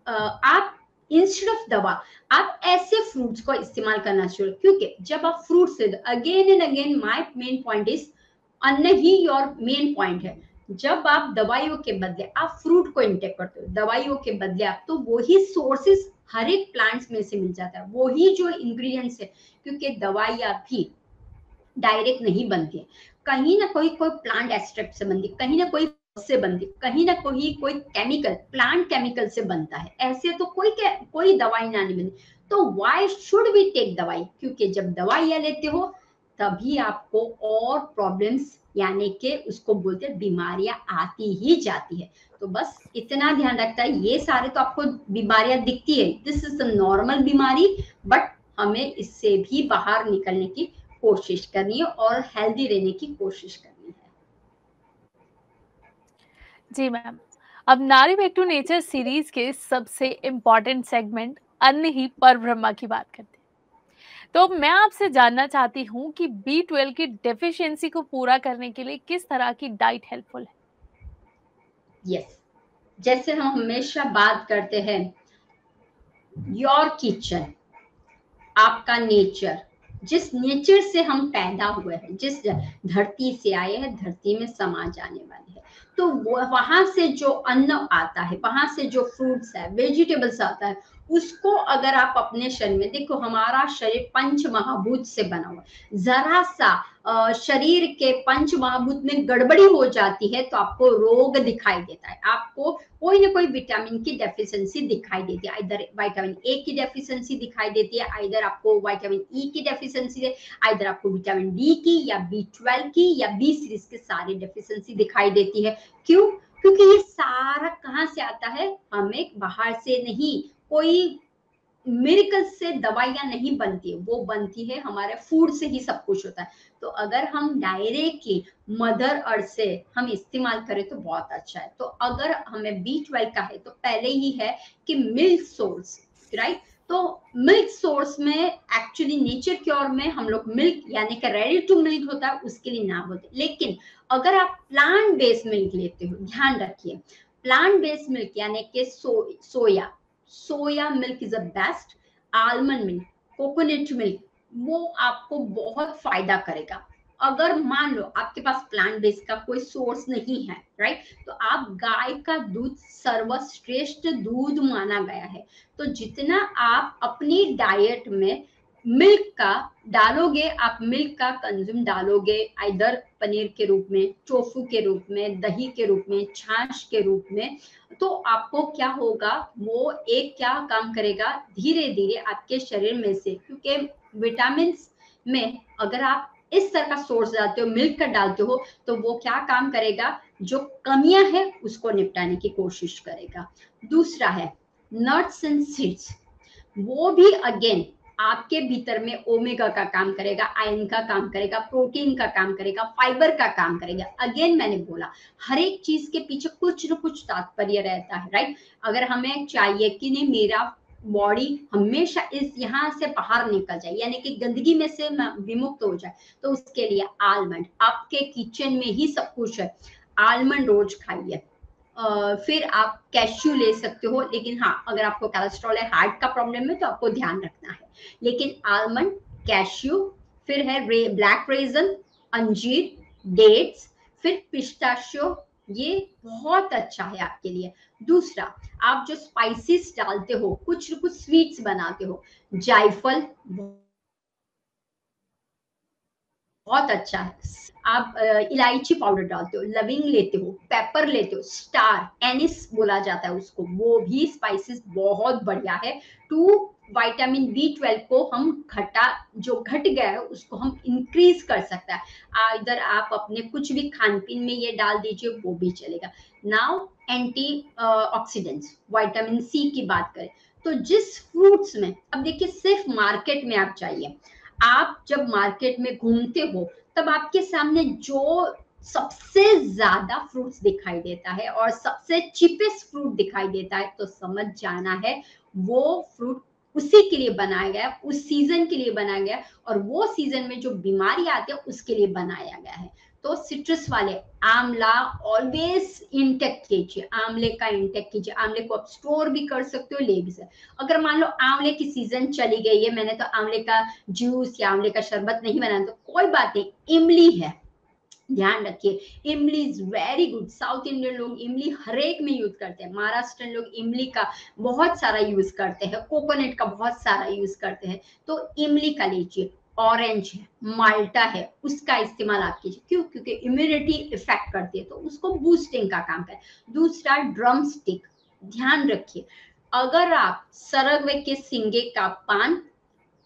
आप इंस्टेड ऑफ दवा आप ऐसे फ्रूट्स को इस्तेमाल करना शुरू, क्योंकि जब आप फ्रूट से, again and again my main point is, अन्न ही योर मेन पॉइंट है। जब आप दवाइयों के बदले आप फ्रूट को इंटेक करते हो, दवाइयों के बदले आप, तो वही सोर्सेस हर एक प्लांट्स में से मिल जाता है, वही जो इंग्रेडिएंट्स है, क्योंकि दवाइयां भी डायरेक्ट नहीं बनती है, कहीं ना कोई प्लांट एक्सट्रैक्ट से बनती, कहीं ना कोई से बनती, कहीं ना कोई केमिकल, प्लांट केमिकल से बनता है। ऐसे तो कोई दवाई ना नहीं बनती। तो व्हाई शुड वी टेक दवाई? क्योंकि जब दवाइयां लेते हो तभी आपको और प्रॉब्लम्स, यानी कि उसको बोलते हैं बीमारियां आती ही जाती है। तो बस इतना ध्यान रखता है, ये सारे तो आपको बीमारियां दिखती है, दिस इज द नॉर्मल बीमारी, बट हमें इससे भी बाहर निकलने की कोशिश करनी है और हेल्दी रहने की कोशिश करनी है। जी मैम, अब नारी बैक टू नेचर सीरीज के सबसे इम्पोर्टेंट सेगमेंट अन्न ही परब्रह्मा की बात करते हैं। तो मैं आपसे जानना चाहती हूँ कि B12 की डेफिशिएंसी को पूरा करने के लिए किस तरह की डाइट हेल्पफुल है? यस, जैसे हम हमेशा बात करते हैं, योर किचन, आपका नेचर, जिस नेचर से हम पैदा हुए हैं, जिस धरती से आए हैं, धरती में समा जाने वाले हैं, तो वहां से जो अन्न आता है, वहां से जो फ्रूट्स है, वेजिटेबल्स आता है, उसको अगर आप अपने शरीर में देखो, हमारा शरीर पंच महाभूत से बना हुआ, जरा सा शरीर के पंच महाभूत में गड़बड़ी हो जाती है तो आपको रोग दिखाई देता है, आपको कोई ना कोई विटामिन की डेफिशिएंसी दिखाई देती है, इधर विटामिन ए की डेफिशिएंसी दिखाई देती है, इधर आपको विटामिन ई की डेफिशिएंसी है, इधर आपको विटामिन डी की या B12 की या बी सीरीज की सारी डेफिशिएंसी दिखाई देती है। क्यों? क्योंकि ये सारा कहाँ से आता है? हमें बाहर से नहीं, कोई मिरेकल से दवाइयां नहीं बनती है, वो बनती है हमारे फूड से ही सब कुछ होता है। तो अगर हम डायरेक्टली मदर अर्थ से हम इस्तेमाल करें तो बहुत अच्छा है। तो अगर हमें B12 का है तो पहले ही है कि मिल्क सोर्स, राइट? तो मिल्क सोर्स में एक्चुअली नेचर क्योर में हम लोग मिल्क यानी कि रेडी टू मिल्क होता है, उसके लिए ना बोलते, लेकिन अगर आप प्लांट बेस्ड मिल्क लेते हो, ध्यान रखिए, प्लांट बेस्ड मिल्क यानी कि soya milk is the best, almond milk, coconut milk, वो आपको बहुत फायदा करेगा। अगर मान लो आपके पास प्लांट बेस्ड का कोई सोर्स नहीं है, राइट, तो आप गाय का दूध सर्वश्रेष्ठ दूध माना गया है। तो जितना आप अपनी डाइट में मिल्क का डालोगे, आप मिल्क का कंज्यूम डालोगे, इधर पनीर के रूप में, टोफू के रूप में, दही के रूप में, छाछ के रूप में, तो आपको क्या होगा, वो एक क्या काम करेगा, धीरे धीरे आपके शरीर में से, क्योंकि विटामिन में अगर आप इस तरह का सोर्स डालते हो, मिल्क का डालते हो, तो वो क्या काम करेगा, जो कमियां है उसको निपटाने की कोशिश करेगा। दूसरा है नट्स एंड सीड्स, वो भी अगेन आपके भीतर में ओमेगा का काम करेगा, आयरन का काम करेगा, प्रोटीन का काम करेगा, फाइबर का काम करेगा। अगेन मैंने बोला, हर एक चीज के पीछे कुछ न कुछ तात्पर्य रहता है, राइट? अगर हमें चाहिए कि नहीं मेरा बॉडी हमेशा इस यहाँ से बाहर निकल जाए, यानी कि गंदगी में से विमुक्त हो जाए, तो उसके लिए आलमंड, आपके किचन में ही सब कुछ है, आलमंड रोज खाइए। फिर आप कैश्यू ले सकते हो, लेकिन हाँ, अगर आपको कोलेस्ट्रॉल है, हार्ट का प्रॉब्लम है, तो आपको ध्यान रखना है। लेकिन आलमंड, कैश्यू, फिर है ब्लैक रेजन, अंजीर, डेट्स, फिर पिस्ताशियो, ये बहुत अच्छा है आपके लिए। दूसरा, आप जो स्पाइसेस डालते हो, कुछ न कुछ स्वीट्स बनाते हो, जायफल बहुत अच्छा है। आप इलायची पाउडर डालते हो, लविंग लेते हो, पेपर लेते हो, स्टार एनिस बोला जाता है उसको, वो भी स्पाइसेस बहुत बढ़िया है। टू विटामिन B12 को हम जो घट गया है उसको हम इंक्रीज कर सकता है। इधर आप अपने कुछ भी खान पीन में ये डाल दीजिए, वो भी चलेगा। Now anti oxidants, vitamin C की बात करें तो जिस फ्रूट्स में, अब देखिए सिर्फ मार्केट में आप चाहिए, आप जब मार्केट में घूमते हो तब आपके सामने जो सबसे ज्यादा फ्रूट्स दिखाई देता है और सबसे चीपेस्ट फ्रूट दिखाई देता है, तो समझ जाना है वो फ्रूट उसी के लिए बनाया गया, उस सीजन के लिए बनाया गया, और वो सीजन में जो बीमारी आती है उसके लिए बनाया गया है। तो सिट्रस वाले आंवला ऑलवेज इंटेक कीजिए, आंवले का इंटेक कीजिए। आंवले को आप स्टोर भी कर सकते हो, ले भी सकते। अगर मान लो आंवले की सीजन चली गई है, मैंने तो आंवले का जूस या आंवले का शरबत नहीं बनाया, तो कोई बात नहीं, इमली है, ध्यान रखिए, इमली is very good. South Indian लोग इमली हर एक में यूज करते हैं, महाराष्ट्र लोग इमली का बहुत सारा यूज करते हैं, कोकोनट का बहुत सारा यूज करते हैं, तो इमली का लीजिए। ऑरेंज है, माल्टा है, उसका इस्तेमाल आप कीजिए। क्यों? क्योंकि इम्यूनिटी इफेक्ट करती है, तो उसको बूस्टिंग का काम करे। दूसरा, ड्रम स्टिक, ध्यान रखिए, अगर आप सरगवे के सिंगे का पान,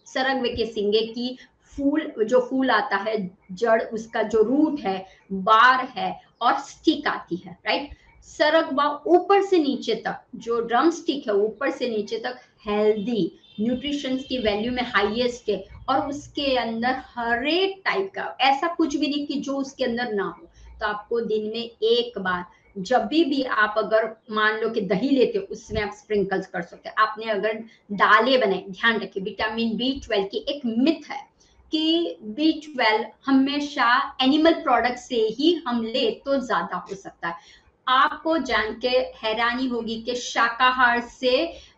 सरगवे के सिंगे की फूल, जो फूल आता है, जड़, उसका जो रूट है, बार है और स्टिक आती है, राइट। सरगवा ऊपर से नीचे तक, जो ड्रम स्टिक है ऊपर से नीचे तक हेल्दी, न्यूट्रिशन की वैल्यू में हाईएस्ट है, और उसके अंदर हर एक टाइप का, ऐसा कुछ भी नहीं कि जो उसके अंदर ना हो। तो आपको दिन में एक बार, जब भी आप अगर मान लो कि दही लेते हो, उसमें आप स्प्रिंकल्स कर सकते हो। आपने अगर दालें बनाई, ध्यान रखिए, विटामिन B12 की एक मिथ है कि B12 हमेशा एनिमल प्रोडक्ट से ही हम ले तो ज्यादा हो सकता है। आपको जान के हैरानी होगी कि शाकाहार से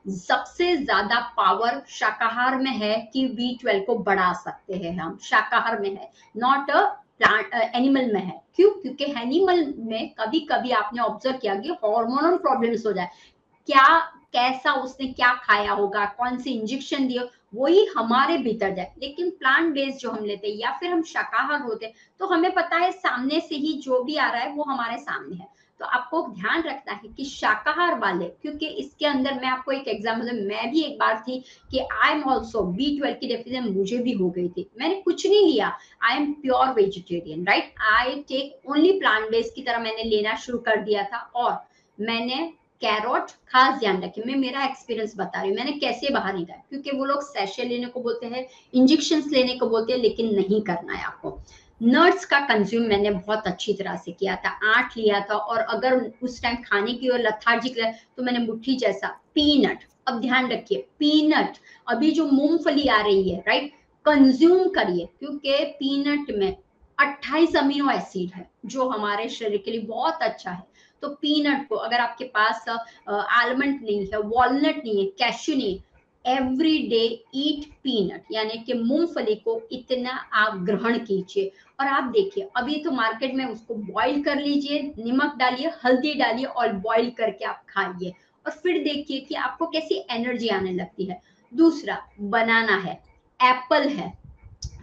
सबसे ज्यादा पावर शाकाहार में है कि B12 को बढ़ा सकते हैं हम, शाकाहार में है, नॉट अ प्लांट, एनिमल में है। क्यों? क्योंकि एनिमल में कभी कभी आपने ऑब्जर्व किया कि हार्मोनल प्रॉब्लम्स हो जाए, क्या, कैसा उसने क्या खाया होगा, कौन से इंजेक्शन दिए, वही हमारे भीतर जाए। लेकिन प्लांट बेस्ड जो हम लेते हैं या फिर हम शाकाहार होते हैं, तो हमें पता है सामने से ही जो भी आ रहा है वो हमारे सामने है। तो आपको ध्यान रखना है कि शाकाहार वाले, क्योंकि इसके अंदर मैं आपको एक एग्जाम्पल, मैं भी एक बार थी कि आई एम ऑल्सो B12 की डेफिशिएंसी मुझे भी हो गई थी, मैंने कुछ नहीं लिया, I am pure vegetarian, right, I take only plant based की तरह मैंने लेना शुरू कर दिया था। और मैंने कैरोट, खास ध्यान रखिए, मैं मेरा एक्सपीरियंस बता रही हूँ मैंने कैसे बाहर निकाला, क्योंकि वो लोग सैशे लेने को बोलते हैं, इंजेक्शन लेने को बोलते हैं, लेकिन नहीं करना है आपको। नट्स का कंज्यूम मैंने बहुत अच्छी तरह से किया था, 8 लिया था, और अगर उस टाइम खाने की और लथार्जिक रहे तो मैंने मुट्ठी जैसा पीनट। अब ध्यान रखिए, पीनट, अभी जो मूंगफली आ रही है, राइट, कंज्यूम करिए, क्योंकि पीनट में 28 अमीनो एसिड है जो हमारे शरीर के लिए बहुत अच्छा है। तो पीनट को, अगर आपके पास आलमंड नहीं है, वॉलनट नहीं है, कैश्यू नहीं है, एवरी डे ईट पीनट, यानी कि मूंगफली को इतना आप ग्रहण कीजिए। और आप देखिए, अभी तो मार्केट में उसको बॉईल कर लीजिए, नमक डालिए, हल्दी डालिए और बॉईल करके आप खाइए, और फिर देखिए कि आपको कैसी एनर्जी आने लगती है। दूसरा, बनाना है, एप्पल है,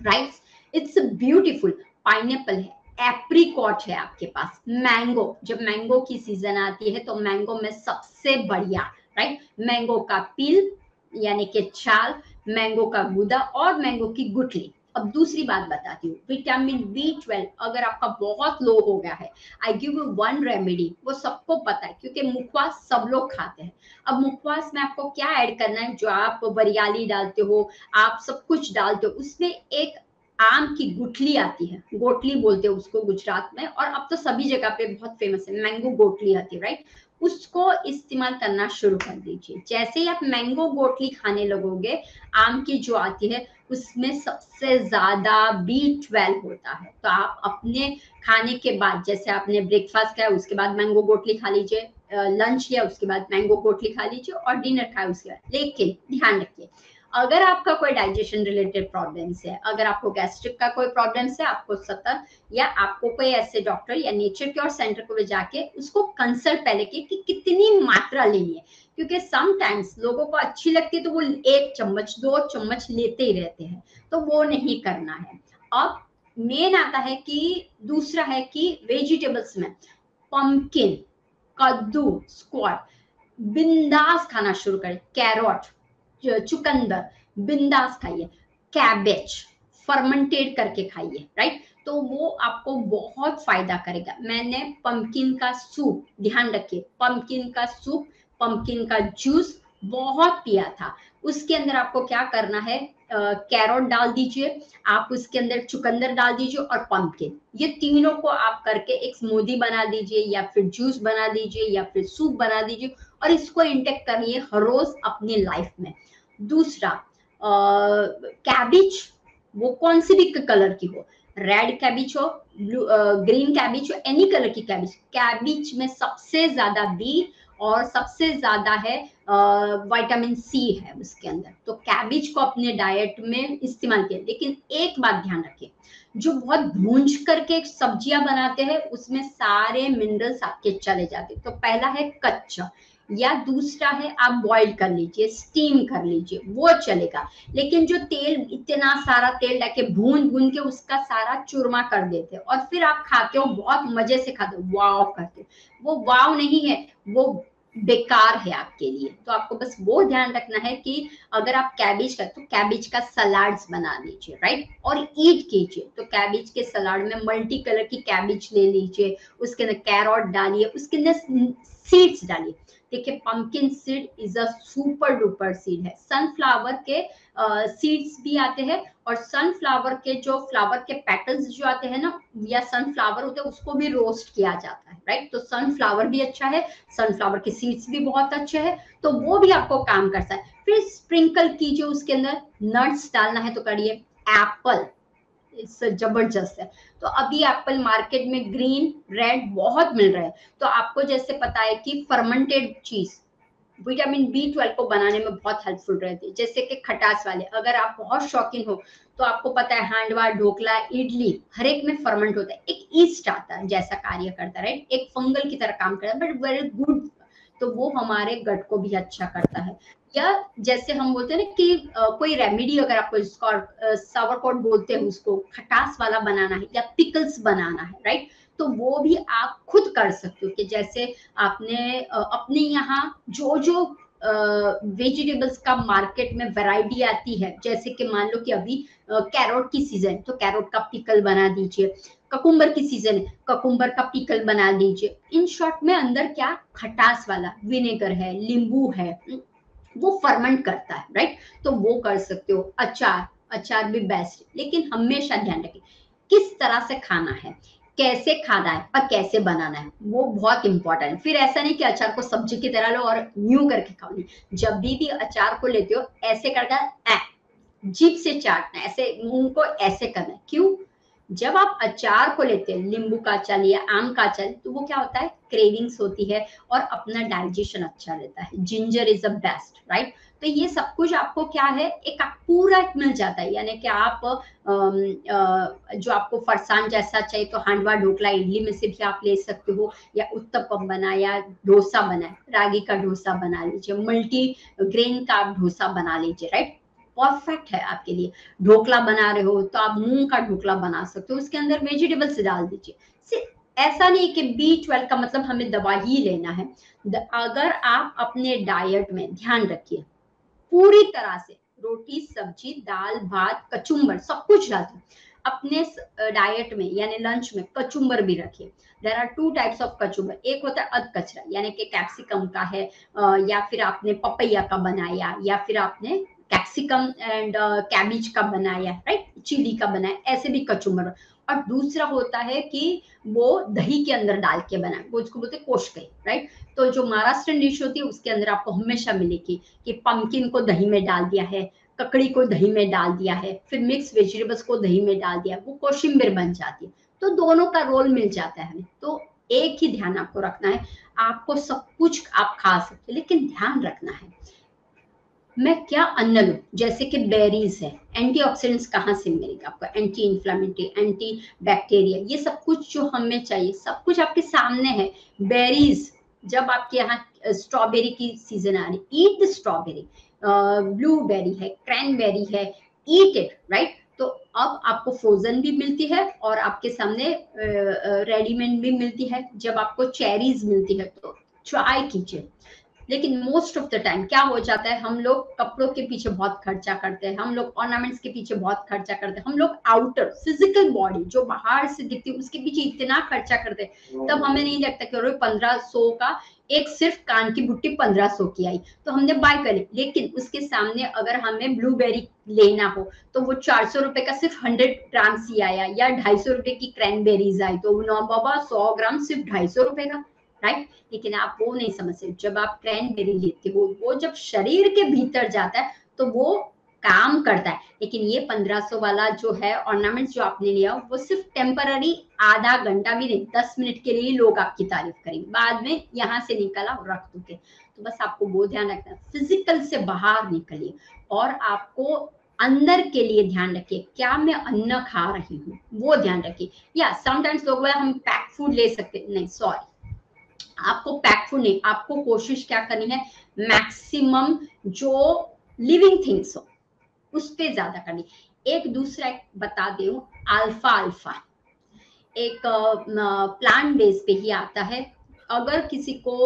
राइट, इट्स ब्यूटीफुल, पाइनएप्पल है, एप्रिकॉट है आपके पास, मैंगो, जब मैंगो की सीजन आती है तो मैंगो में सबसे बढ़िया, राइट, मैंगो का पील यानी कि छाल, मैंगो का गूदा और मैंगो की गुठली। अब दूसरी बात बताती हूँ, विटामिन B12 अगर आपका बहुत लो हो गया है, I give you one remedy, वो सबको पता है क्योंकि मुखवास सब लोग खाते हैं। अब मुखवास में आपको क्या ऐड करना है, जो आप बरियाली डालते हो, आप सब कुछ डालते हो, उसमें एक आम की गुठली आती है, गोटली बोलते हैं उसको गुजरात में, और अब तो सभी जगह पे बहुत फेमस है, मैंगो गोटली आती है, राइट, उसको इस्तेमाल करना शुरू कर दीजिए। जैसे ही आप मैंगो गोटली खाने लगोगे, आम की जो आती है उसमें सबसे ज्यादा B12 होता है। तो आप अपने खाने के बाद, जैसे आपने ब्रेकफास्ट किया उसके बाद मैंगो गोटली खा लीजिए, लंच किया उसके बाद मैंगो गोटली खा लीजिए, और डिनर खाया उसके बाद। लेकिन ध्यान रखिए, अगर आपका कोई डाइजेशन रिलेटेड प्रॉब्लम्स है, अगर आपको गैस्ट्रिक का कोई प्रॉब्लम्स है, आपको सतर्क, या आपको कोई ऐसे डॉक्टर या नेचर क्योर सेंटर को जाके उसको कंसल्ट पहले कि कितनी मात्रा लेनी है, क्योंकि समटाइम्स लोगों को अच्छी लगती है तो वो 1 चम्मच 2 चम्मच लेते ही रहते हैं, तो वो नहीं करना है। अब मेन आता है कि दूसरा है कि वेजिटेबल्स में पंपकिन, कद्दू, स्क्वाश, बिंदास खाना शुरू करें, कैरोट, चुकंदर, बिंदास खाइए, कैबेज फर्मेंटेड करके खाइए, राइट, तो वो आपको बहुत फायदा करेगा। मैंने पंपकिन का सूप, ध्यान रखिए, पंपकिन का सूप, पंपकिन का जूस बहुत पिया था। उसके अंदर आपको क्या करना है, कैरोट डाल दीजिए, आप उसके अंदर चुकंदर डाल दीजिए और पंपकिन, ये तीनों को आप करके एक स्मूदी बना दीजिए या फिर जूस बना दीजिए या फिर सूप बना दीजिए और इसको इंटेक करिए हर रोज अपनी लाइफ में। दूसरा, कैबिज, वो कौन सी भी कलर की हो, रेड कैबिज हो, ब्लू ग्रीन कैबिज हो, एनी कलर की कैबिज, कैबिज में सबसे ज्यादा बी और सबसे ज्यादा है विटामिन सी है उसके अंदर, तो कैबिज को अपने डाइट में इस्तेमाल किया। लेकिन एक बात ध्यान रखिए, जो बहुत भूंज करके सब्जियां बनाते हैं उसमें सारे मिनरल्स आपके चले जाते हैं। तो पहला है कच्चा, या दूसरा है आप बॉईल कर लीजिए, स्टीम कर लीजिए, वो चलेगा। लेकिन जो तेल, इतना सारा तेल डाल के भून भून के उसका सारा चूरमा कर देते हैं और फिर आप खाते हो, बहुत मजे से खाते हो, वाव करते हो, वो वाव नहीं है, वो बेकार है आपके लिए। तो आपको बस वो ध्यान रखना है कि अगर आप कैबिज का, तो कैबिज का सलाड्स बना लीजिए, राइट, और ईट कीजिए। तो कैबिज के सलाड में मल्टी कलर की कैबिज ले लीजिए, उसके अंदर कैरोट डालिए, उसके अंदर सीड्स डालिए। देखिए, pumpkin seed is a super duper seed है, सनफ्लावर के सीड्स भी आते हैं और सनफ्लावर के जो फ्लावर के पेटल्स जो आते हैं ना, या सनफ्लावर होते हैं, उसको भी रोस्ट किया जाता है, राइट। तो सनफ्लावर भी अच्छा है, सनफ्लावर के सीड्स भी बहुत अच्छे हैं, तो वो भी आपको काम करता है। फिर स्प्रिंकल कीजिए, उसके अंदर नट्स डालना है तो करिए। एप्पल जबरदस्त है, तो अभी एप्पल मार्केट में ग्रीन रेड बहुत मिल रहा है। तो आपको जैसे पता है कि फर्मेंटेड चीज विटामिन बी 12 को बनाने में बहुत हेल्पफुल रहती है, जैसे कि खटास वाले, अगर आप बहुत शौकीन हो तो आपको पता है हांडवा, ढोकला, इडली हर एक में फर्मेंट होता है, एक ईस्ट आता है जैसा कार्य करता है, राइट, एक फंगल की तरह काम करता है, बट वेरी गुड, तो वो हमारे गट को भी अच्छा करता है। या जैसे हम बोलते हैं ना कि कोई रेमेडी, अगर आपको सावरकोट बोलते हैं उसको, खटास वाला बनाना है या पिकल्स बनाना है, राइट, तो वो भी आप खुद कर सकते हो। कि जैसे आपने अपने यहाँ जो जो वेजिटेबल्स का मार्केट में वैरायटी आती है, जैसे कि मान लो कि अभी कैरोट की सीजन, तो कैरोट का पिकल बना दीजिए, ककुम्बर की सीजन है, ककुम्बर का पिकल बना दीजिए। इन शॉर्ट में अंदर क्या, खटास वाला विनेगर है, नींबू है, वो फर्मेंट करता है, राइट, तो वो कर सकते हो। अचार, अचार भी बेस्ट, लेकिन हमेशा ध्यान रखें किस तरह से खाना है, कैसे खाना है और कैसे बनाना है, वो बहुत इंपॉर्टेंट है। फिर ऐसा नहीं कि अचार को सब्जी की तरह लो और यूं करके खाओ, नहीं, जब भी अचार को लेते हो ऐसे करके जीभ से चाटना है, ऐसे मुंह को ऐसे करना है। क्यों? जब आप अचार को लेते हैं, नींबू का अचार या आम का अचार, तो वो क्या होता है, क्रेविंग्स होती है और अपना डाइजेशन अच्छा रहता है। Ginger is the best, right. तो ये सब कुछ आपको क्या है, एक आप पूरा मिल जाता है, यानी कि आप जो आपको फरसान जैसा चाहिए तो हांडवा, ढोकला, इडली में से भी आप ले सकते हो, या उत्तपम बना, या डोसा बना, रागी का डोसा बना लीजिए, मल्टी ग्रेन का आप डोसा बना लीजिए, राइट, परफेक्ट है आपके लिए। ढोकला बना रहे हो तो आप मूंग का ढोकला बना सकते हो, उसके अंदर वेजिटेबल्स डाल दीजिए। सिर्फ ऐसा नहीं कि बी 12 का मतलब हमें दवा ही लेना है। अगर आप अपने डाइट में ध्यान रखिए, पूरी तरह से रोटी, सब्जी, दाल, भात, कचुम्बर सब कुछ डालते अपने डाइट में, यानी लंच में कचुम्बर भी रखिए। There are 2 types of kachumber, एक होता है अध कचरा, यानी कि कैप्सिकम का है, या फिर आपने पपैया का बनाया, या फिर आपने कैप्सिकम एंड कैबिज का बनाया, राइट, चिली का बनाया, ऐसे भी कचुम्बर। और दूसरा होता है कि वो दही के अंदर डाल के बनाए, वो उसको बोलते हैं कोशकई, राइट। तो जो महाराष्ट्रन डिश होती है उसके अंदर आपको हमेशा मिलेगी कि पंपकिन को दही में डाल दिया है, ककड़ी को दही में डाल दिया है, फिर मिक्स वेजिटेबल्स को दही में डाल दिया, वो कोशिम्बिर बन जाती है। तो दोनों का रोल मिल जाता है हमें। तो एक ही ध्यान आपको रखना है, आपको सब कुछ आप खा सकते, लेकिन ध्यान रखना है मैं क्या अन्न लूं। जैसे कि बेरीज है, एंटीऑक्सीडेंट्स कहाँ से मिलेगा आपको, एंटी इन्फ्लामेटरी, एंटी बैक्टीरिया, ये सब कुछ जो हमें चाहिए सब कुछ आपके सामने है। बेरीज, जब आपके यहाँ स्ट्रॉबेरी की सीजन आ रही, ईट द स्ट्रॉबेरी, ब्लूबेरी है, क्रैनबेरी है, ईट इट, राइट। तो अब आपको फ्रोजन भी मिलती है और आपके सामने रेडीमेड भी मिलती है। जब आपको चेरीज मिलती है तो ट्राई कीजिए। लेकिन मोस्ट ऑफ द टाइम क्या हो जाता है, हम लोग कपड़ों के पीछे बहुत खर्चा करते हैं, हम लोग ऑर्नामेंट्स के पीछे बहुत खर्चा करते हैं, हम लोग आउटर फिजिकल बॉडी जो बाहर से दिखती है उसके पीछे इतना खर्चा करते हैं, तब हमें नहीं लगता कि 1500 का एक सिर्फ कान की बुट्टी 1500 की आई, तो हमने बाय कर ली। लेकिन उसके सामने अगर हमें ब्लूबेरी लेना हो तो वो 400 रुपए का सिर्फ 100 ग्राम ही आया, या 250 रुपए की क्रैनबेरीज आई, तो ना बाबा 100 ग्राम सिर्फ 250 रुपए का, राइट। लेकिन आप वो नहीं समझते, जब आप क्रैनबेरी लेते हो वो जब शरीर के भीतर जाता है तो वो काम करता है। लेकिन ये 1500 वाला जो है ऑर्नामेंट्स जो आपने लिया वो सिर्फ टेम्पररी, आधा घंटा भी नहीं, 10 मिनट के लिए लोग आपकी तारीफ करेंगे, बाद में यहाँ से निकला रख दोगे। तो बस आपको वो ध्यान रखना, फिजिकल से बाहर निकलिए और आपको अंदर के लिए ध्यान रखिए, क्या मैं अन्न खा रही हूँ वो ध्यान रखिए। या समटाइम्स लोग बोले हम पैक फूड ले सकते, नहीं सॉरी, आपको पैक फूड नहीं, आपको कोशिश क्या करनी है, मैक्सिमम जो लिविंग थिंग्स हो उस पे ज्यादा करनी। एक दूसरा बता दे, अल्फा अल्फा एक प्लांट बेस पे ही आता है। अगर किसी को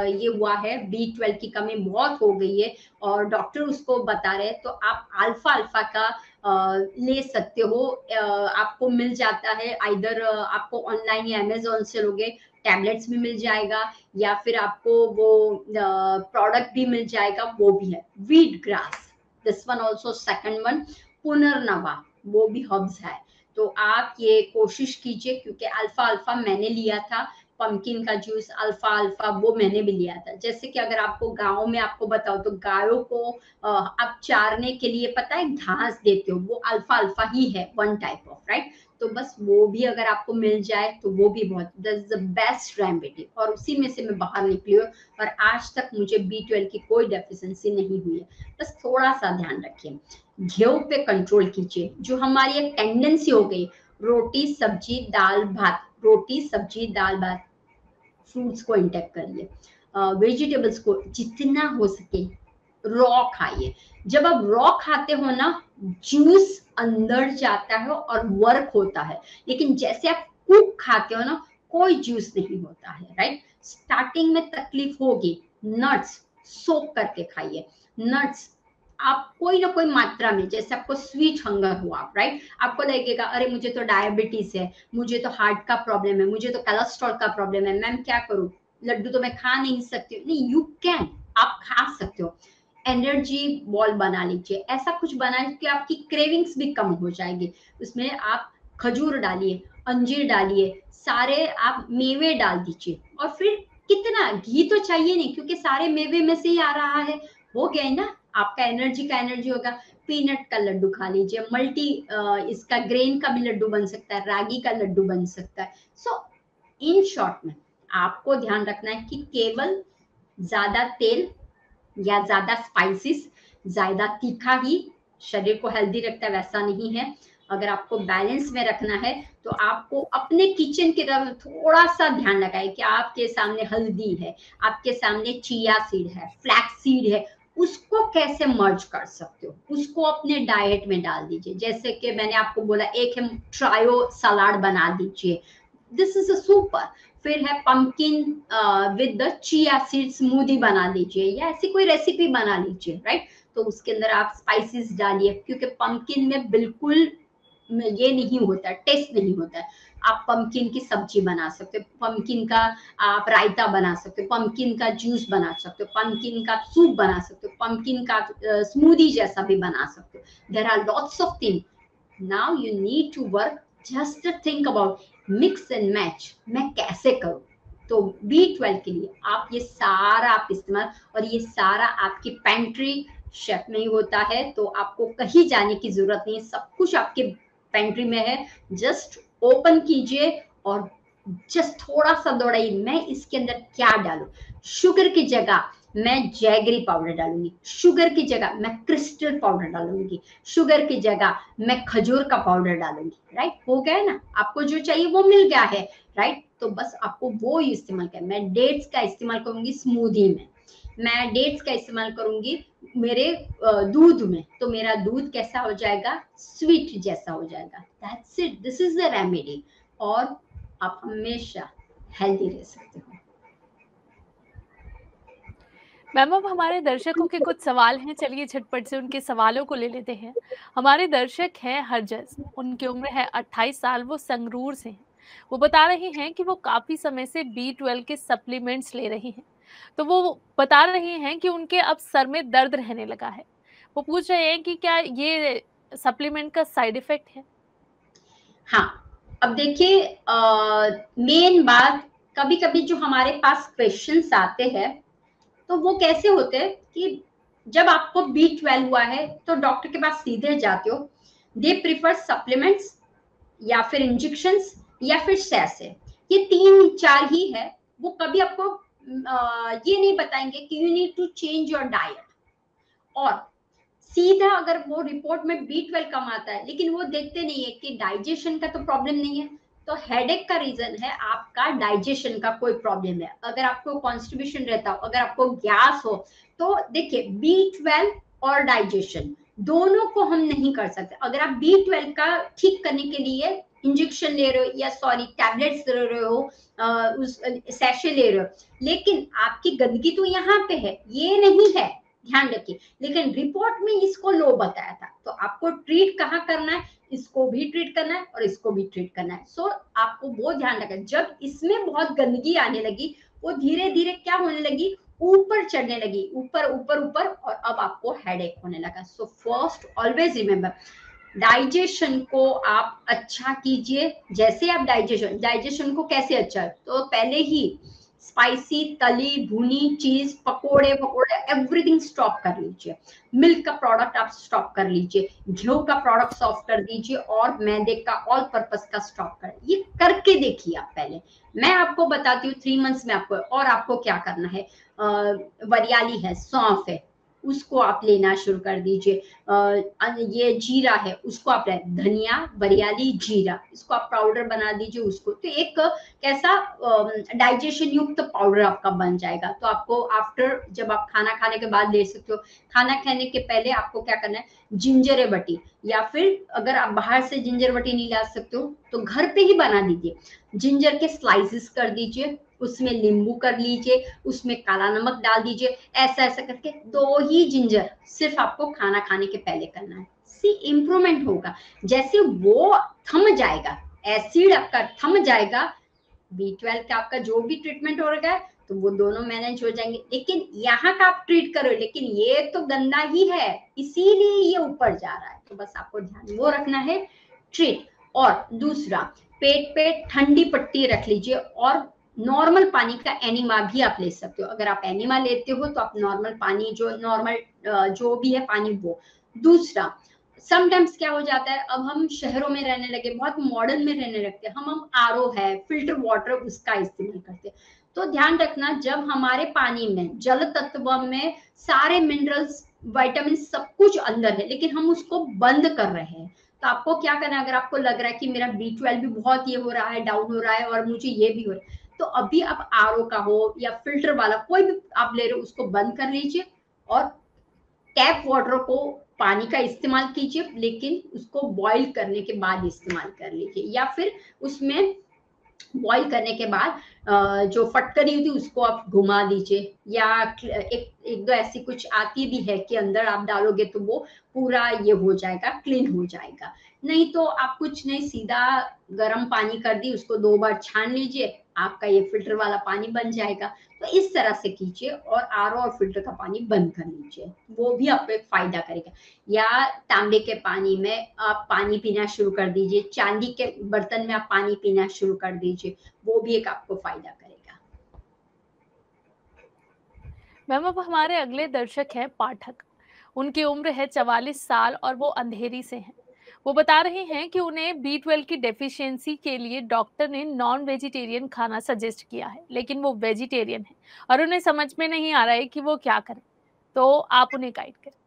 ये हुआ है B12 की कमी बहुत हो गई है और डॉक्टर उसको बता रहे हैं, तो आप अल्फा अल्फा का ले सकते हो। आपको मिल जाता है, इधर आपको ऑनलाइन या अमेजोन से लोगे, टैबलेट्स भी मिल जाएगा, या फिर आपको वो प्रोडक्ट भी मिल जाएगा, वो भी है। Wheat grass, this one also second one, पुनर्नवा, वो भी हर्ब्स है। तो आप ये कोशिश कीजिए, क्योंकि अल्फा अल्फा मैंने लिया था, पंपकिन का जूस अल्फा अल्फा वो मैंने भी लिया था। जैसे कि अगर आपको गांव में आपको बताओ तो गायों को आप चारने के लिए पता है घास देते हो, वो अल्फा अल्फा ही है, वन टाइप ऑफ, राइट। तो बस वो भी अगर आपको मिल जाए तो वो भी बहुत, that is the best remedy, और उसी में से मैं बाहर निकली हूँ और आज तक मुझे B12 की कोई डेफिशिएंसी नहीं हुई है। बस थोड़ा सा ध्यान रखिए, घेव पे कंट्रोल कीजिए। जो हमारी एक टेंडेंसी हो गई, रोटी सब्जी दाल भात, रोटी सब्जी दाल भात, फ्रूट्स को इंटेक करिए, वेजिटेबल्स को जितना हो सके रॉ खाइए। जब आप रॉ खाते हो ना, जूस अंदर जाता है और वर्क होता है। लेकिन जैसे आप कुक खाते हो ना, कोई जूस नहीं होता है, राइट। स्टार्टिंग में तकलीफ होगी, नट्स सोक करके खाइए। नट्स आप कोई ना कोई मात्रा में, जैसे आपको स्वीट हंगर हुआ, राइट, आपको लगेगा अरे मुझे तो डायबिटीज है, मुझे तो हार्ट का प्रॉब्लम है, मुझे तो कोलेस्ट्रॉल का प्रॉब्लम है, मैम क्या करूं, लड्डू तो मैं खा नहीं सकती। नहीं, यू कैन, आप खा सकते हो। एनर्जी बॉल बना लीजिए, ऐसा कुछ बना कि आपकी क्रेविंग्स भी कम हो जाएगी। उसमें आप खजूर डालिए, अंजीर डालिए, सारे आप मेवे डाल दीजिए, और फिर कितना घी तो चाहिए नहीं, क्योंकि सारे मेवे में से ही आ रहा है, हो गया है ना, आपका एनर्जी का एनर्जी होगा। पीनट का लड्डू खा लीजिए, मल्टी इसका ग्रेन का भी लड्डू बन सकता है, रागी का लड्डू बन सकता है। सो इन शॉर्ट में आपको ध्यान रखना है कि केवल ज्यादा तेल या ज्यादा स्पाइसेस, ज्यादा तीखा ही शरीर को हेल्दी रखता है, वैसा नहीं है। अगर आपको बैलेंस में रखना है तो आपको अपने किचन की तरफ थोड़ा सा ध्यान लगाए कि आपके सामने हल्दी है, आपके सामने चिया सीड है, फ्लैक्स सीड है, उसको कैसे मर्ज कर सकते हो, उसको अपने डाइट में डाल दीजिए। जैसे कि मैंने आपको बोला, एक है ट्रायो सलाद बना दीजिए, दिस इज अ सुपर। फिर है pumpkin with the chia seed smoothie बना लीजिए, या ऐसी कोई रेसिपी बना लीजिए, राइट। तो उसके अंदर आप स्पाइसेस डालिए, क्योंकि पंपकिन में बिल्कुल ये नहीं होता, टेस्ट नहीं होता है। आप पंपकिन की सब्जी बना सकते हो, पंपकिन का आप रायता बना सकते हो, पंपकिन का जूस बना सकते हो, पंपकिन का सूप बना सकते हो, पंपकिन का स्मूदी जैसा भी बना सकते हो। There are lots of thing, now you need to work, just think about mix and match, मैं कैसे करूं। तो B12 के लिए आप ये सारा आप इस्तेमाल, और ये सारा आपकी पेंट्री शेफ में ही होता है, तो आपको कहीं जाने की जरूरत नहीं, सब कुछ आपके पेंट्री में है। जस्ट ओपन कीजिए और जस्ट थोड़ा सा दौड़ाइए, मैं इसके अंदर क्या डालूं। शुगर की जगह मैं जैगरी पाउडर डालूंगी, शुगर की जगह मैं क्रिस्टल पाउडर डालूंगी, शुगर की जगह मैं खजूर का पाउडर डालूंगी, राइट। हो गया ना, आपको जो चाहिए वो मिल गया है, राइट। तो बस आपको वो इस्तेमाल करना। मैं डेट्स का इस्तेमाल करूंगी स्मूदी में, मैं डेट्स का इस्तेमाल करूंगी मेरे दूध में, तो मेरा दूध कैसा हो जाएगा, स्वीट जैसा हो जाएगा। That's it, this is the remedy, और आप हमेशा हेल्दी रह सकते हो। मैम अब हमारे दर्शकों के कुछ सवाल हैं, चलिए झटपट से उनके सवालों को ले लेते हैं। हमारे दर्शक हैं हरजस, उनकी उम्र है 28 साल, वो संगरूर से हैं। वो बता रहे हैं कि वो काफी समय से B12 के सप्लीमेंट्स ले रहे हैं, तो वो बता रहे हैं कि उनके अब सर में दर्द रहने लगा है। वो पूछ रहे हैं कि क्या ये सप्लीमेंट का साइड इफेक्ट है? हाँ, अब देखिए मेन बात, कभी-कभी जो हमारे पास क्वेश्चंस आते हैं, तो वो कैसे होते हैं कि जब आपको B12 हुआ है, तो डॉक्टर के पास सीधे जाते हो, दे प्रेफर सप्लीमेंट्स या फिर इंजेक्शंस या फिर सैसे, ये 3-4 ही है। वो कभी आपको ये नहीं बताएंगे कि you need to change your diet. और सीधा अगर वो रिपोर्ट में B12 कम आता है, लेकिन वो देखते नहीं है कि डाइजेशन का तो प्रॉब्लम नहीं है, तो हेडेक का रीजन है आपका डाइजेशन का कोई प्रॉब्लम है। अगर आपको कॉन्स्टिपेशन रहता हो, अगर आपको गैस हो, तो देखिए B12 और डाइजेशन दोनों को हम नहीं कर सकते। अगर आप B12 का ठीक करने के लिए इंजेक्शन ले रहे हो या सॉरी टैबलेट्स ले रहे हो, उस सैशे ले रहे हो, लेकिन आपकी गंदगी तो यहाँ पे है, ये नहीं है, ध्यान रखिए। लेकिन रिपोर्ट में इसको लो बताया था, तो आपको ट्रीट कहाँ करना है, इसको भी ट्रीट करना है और इसको भी ट्रीट करना है। सो आपको वो ध्यान रखना, जब इसमें बहुत गंदगी आने लगी, वो धीरे धीरे क्या होने लगी, ऊपर चढ़ने लगी, ऊपर ऊपर ऊपर, और अब आपको हेडेक होने लगा। So first always remember, digestion को आप अच्छा कीजिए। जैसे आप डाइजेशन को कैसे अच्छा, तो पहले ही स्पाइसी, तली भुनी चीज, पकोड़े एवरीथिंग स्टॉप कर लीजिए। मिल्क का प्रोडक्ट आप स्टॉप कर लीजिए, घी का प्रोडक्ट स्टॉप कर दीजिए, और मैदे का ऑल पर्पस का स्टॉप कर, ये करके देखिए आप पहले। मैं आपको बताती हूँ 3 मंथ्स में आपको, और आपको क्या करना है, वरियाली है, सौंफ है, उसको आप लेना शुरू कर दीजिए। ये जीरा है, उसको आप धनिया, वरियाली, जीरा, इसको आप पाउडर बना दीजिए उसको, तो एक कैसा डाइजेशन युक्त पाउडर आपका बन जाएगा। तो आपको आफ्टर, जब आप खाना खाने के बाद ले सकते हो। खाना खाने के पहले आपको क्या करना है, जिंजर बटी, या फिर अगर आप बाहर से जिंजर बटी नहीं ला सकते हो, तो घर पे ही बना दीजिए। जिंजर के स्लाइसेस कर दीजिए, उसमें नींबू कर लीजिए, उसमें काला नमक डाल दीजिए, ऐसा ऐसा करके 2 ही जिंजर सिर्फ आपको खाना खाने के पहले करना है। सी इंप्रूवमेंट होगा, जैसे वो थम जाएगा, एसिड आपका थम जाएगा, B12 का आपका जो भी ट्रीटमेंट हो रहा है, तो वो दोनों मैनेज हो जाएंगे। लेकिन यहाँ का आप ट्रीट करो, लेकिन ये तो गंदा ही है, इसीलिए ये ऊपर जा रहा है। तो बस आपको ध्यान वो रखना है, ट्रीट। और दूसरा, पेट पे ठंडी पट्टी रख लीजिए, और नॉर्मल पानी का एनिमा भी आप ले सकते हो। अगर आप एनिमा लेते हो, तो आप नॉर्मल पानी, जो नॉर्मल जो भी है पानी, वो। दूसरा, समटाइम्स क्या हो जाता है, अब हम शहरों में रहने लगे, बहुत मॉडर्न में रहने लगते हैं, हम आरओ है, फिल्टर वाटर, उसका इस्तेमाल करते हैं। तो ध्यान रखना, जब हमारे पानी में, जल तत्व में सारे मिनरल्स, विटामिन सब कुछ अंदर है, लेकिन हम उसको बंद कर रहे हैं। तो आपको क्या करना है, अगर आपको लग रहा है कि मेरा B12 भी बहुत ये हो रहा है, डाउन हो रहा है, और मुझे ये भी हो रहा है, तो अभी आप आरओ का हो या फिल्टर वाला कोई भी आप ले रहे हो, उसको बंद कर लीजिए, और टैप वाटर को, पानी का इस्तेमाल कीजिए, लेकिन उसको बॉईल करने के बाद इस्तेमाल कर लीजिए, या फिर उसमें बॉईल करने के बाद जो फटकरी होती है उसको आप घुमा दीजिए, या एक दो ऐसी कुछ आती भी है कि अंदर आप डालोगे तो वो पूरा ये हो जाएगा, क्लीन हो जाएगा। नहीं तो आप कुछ नहीं, सीधा गर्म पानी कर दी, उसको 2 बार छान लीजिए, आपका ये फिल्टर वाला पानी बन जाएगा। तो इस तरह से कीजिए, और आरओ और फिल्टर का पानी बंद कर लीजिए, वो भी आपको एक फायदा करेगा। या तांबे के पानी में आप पानी पीना शुरू कर दीजिए, चांदी के बर्तन में आप पानी पीना शुरू कर दीजिए, वो भी एक आपको फायदा करेगा। मैम, अब हमारे अगले दर्शक हैं पाठक। उनकी उम्र है 44 साल और वो अंधेरी से हैं। वो बता रहे हैं कि उन्हें B12 की डेफिशिएंसी के लिए डॉक्टर ने नॉन वेजिटेरियन खाना सजेस्ट किया है, लेकिन वो वेजिटेरियन है और उन्हें समझ में नहीं आ रहा है कि वो क्या करें। तो आप उन्हें गाइड करें।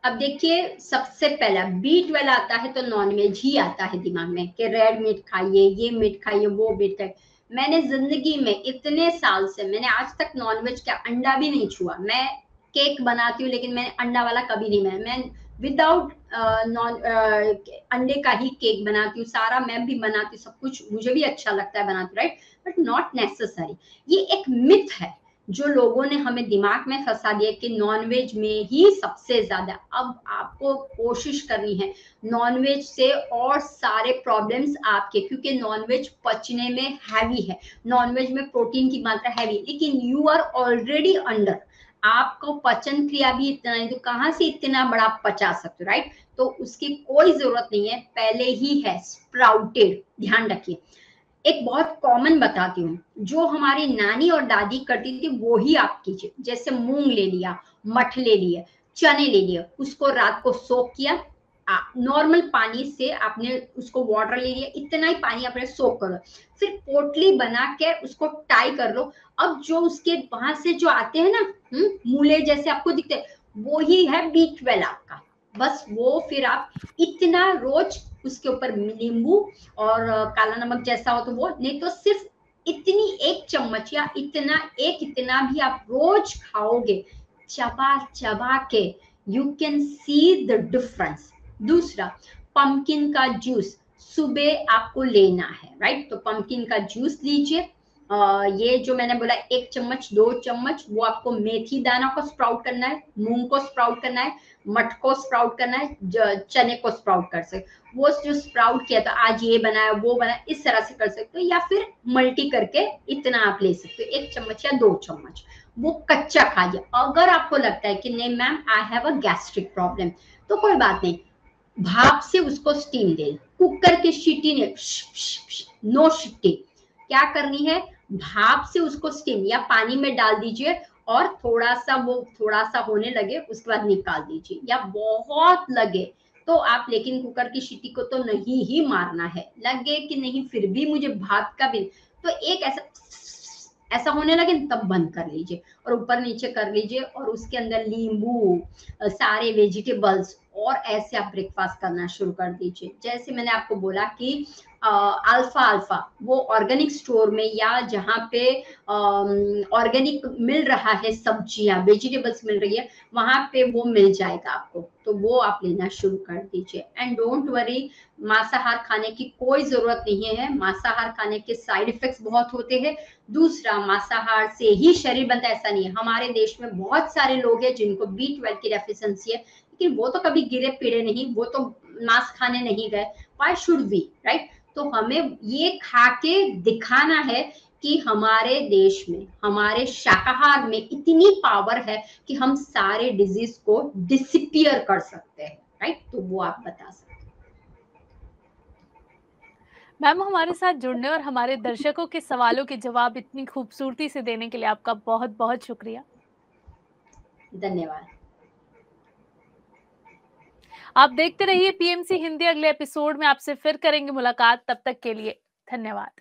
अब देखिए, सबसे पहला B12 आता है तो नॉनवेज ही आता है दिमाग में, कि रेड मीट खाइए, ये मीट खाइए, वो मीट खाइए। मैंने जिंदगी में इतने साल से, मैंने आज तक नॉनवेज का अंडा भी नहीं छुआ। मैं केक बनाती हूँ, लेकिन मैंने अंडा वाला कभी नहीं बनाया। मैं विदाउट नॉन अंडे का ही केक बनाती हूँ, सारा मैं भी बनाती हूँ, सब कुछ मुझे भी अच्छा लगता है बनाती हूँ, राइट, बट नॉट नेसेसरी। ये एक मिथ है, जो लोगों ने हमें दिमाग में फंसा दिया कि नॉनवेज में ही सबसे ज्यादा, अब आपको कोशिश करनी है नॉनवेज से और सारे प्रॉब्लम्स आपके, क्योंकि नॉनवेज पचने में हैवी है, नॉनवेज में प्रोटीन की मात्रा हैवी, लेकिन यू आर ऑलरेडी अंडर, आपको पचन क्रिया भी इतना नहीं, तो कहाँ से इतना बड़ा पचा सकते हो, राइट? तो उसकी कोई जरूरत नहीं है, पहले ही है स्प्राउटेड, ध्यान रखिए। एक बहुत कॉमन बताती हूँ, जो हमारी नानी और दादी करती थी वो ही आप कीजिए। जैसे मूंग ले लिया, मठ ले लिए, चने ले लिए, उसको रात को सोक किया, नॉर्मल पानी से आपने उसको वाटर ले लिया, इतना ही पानी आपने सोक करो, फिर पोटली बना के उसको टाई कर लो। अब जो उसके वहां से जो आते हैं ना मूले जैसे आपको दिखते हैं, वो ही है B12 आपका। बस वो फिर आप इतना रोज उसके ऊपर नींबू और काला नमक जैसा हो तो वो, नहीं तो सिर्फ इतनी एक चम्मच या इतना भी आप रोज खाओगे, चबा चबा के, you can see the difference. दूसरा, पंपकिन का जूस सुबह आपको लेना है, राइट? तो पंपकिन का जूस लीजिए। ये जो मैंने बोला 1 चम्मच 2 चम्मच, वो आपको मेथी दाना को स्प्राउट करना है, मूंग को स्प्राउट करना है, मठ को स्प्राउट करना है, चने को स्प्राउट कर सकते। वो जो स्प्राउट किया तो आज ये बनाया वो बनाया, इस तरह से कर सकते हो, या फिर मल्टी करके इतना आप ले सकते हो, 1 चम्मच या 2 चम्मच। वो कच्चा खाइए। अगर आपको लगता है कि नहीं ma'am I have a gastric problem, तो कोई बात नहीं, भाप से उसको स्टीम दे, कुकर की सीटी ने नो सीटी, क्या करनी है, भाप से उसको स्टीम या पानी में डाल दीजिए, और थोड़ा सा होने लगे उसके बाद निकाल दीजिए, या बहुत लगे तो आप, लेकिन कुकर की सीटी को तो नहीं ही मारना है, लगे कि नहीं फिर भी मुझे भाप का भी, तो एक ऐसा होने लगे तब बंद कर लीजिए और ऊपर नीचे कर लीजिए, और उसके अंदर नींबू, सारे वेजिटेबल्स, और ऐसे आप ब्रेकफास्ट करना शुरू कर दीजिए। जैसे मैंने आपको बोला कि अल्फा अल्फा वो ऑर्गेनिक स्टोर में या जहाँ पे ऑर्गेनिक मिल रहा है, सब्जियां वेजिटेबल्स मिल रही है, वहां पे वो मिल जाएगा आपको, तो वो आप लेना शुरू कर दीजिए। एंड डोंट वरी, मांसाहार खाने की कोई जरूरत नहीं है, मांसाहार खाने के साइड इफेक्ट्स बहुत होते हैं। दूसरा, मांसाहार से ही शरीर बनता है ऐसा नहीं है, हमारे देश में बहुत सारे लोग हैं जिनको B12 की डेफिशिएंसी है, लेकिन वो तो कभी गिरे पीड़े नहीं, वो तो मांस खाने नहीं गए, व्हाई शुड वी, राइट? तो हमें ये खा के दिखाना है कि हमारे देश में, हमारे शाकाहार में इतनी पावर है कि हम सारे डिजीज को डिसिपियर कर सकते हैं, राइट? तो वो आप बता सकते हैं। मैम, हमारे साथ जुड़ने और हमारे दर्शकों के सवालों के जवाब इतनी खूबसूरती से देने के लिए आपका बहुत बहुत शुक्रिया। धन्यवाद। आप देखते रहिए PMC हिंदी। अगले एपिसोड में आपसे फिर करेंगे मुलाकात, तब तक के लिए धन्यवाद।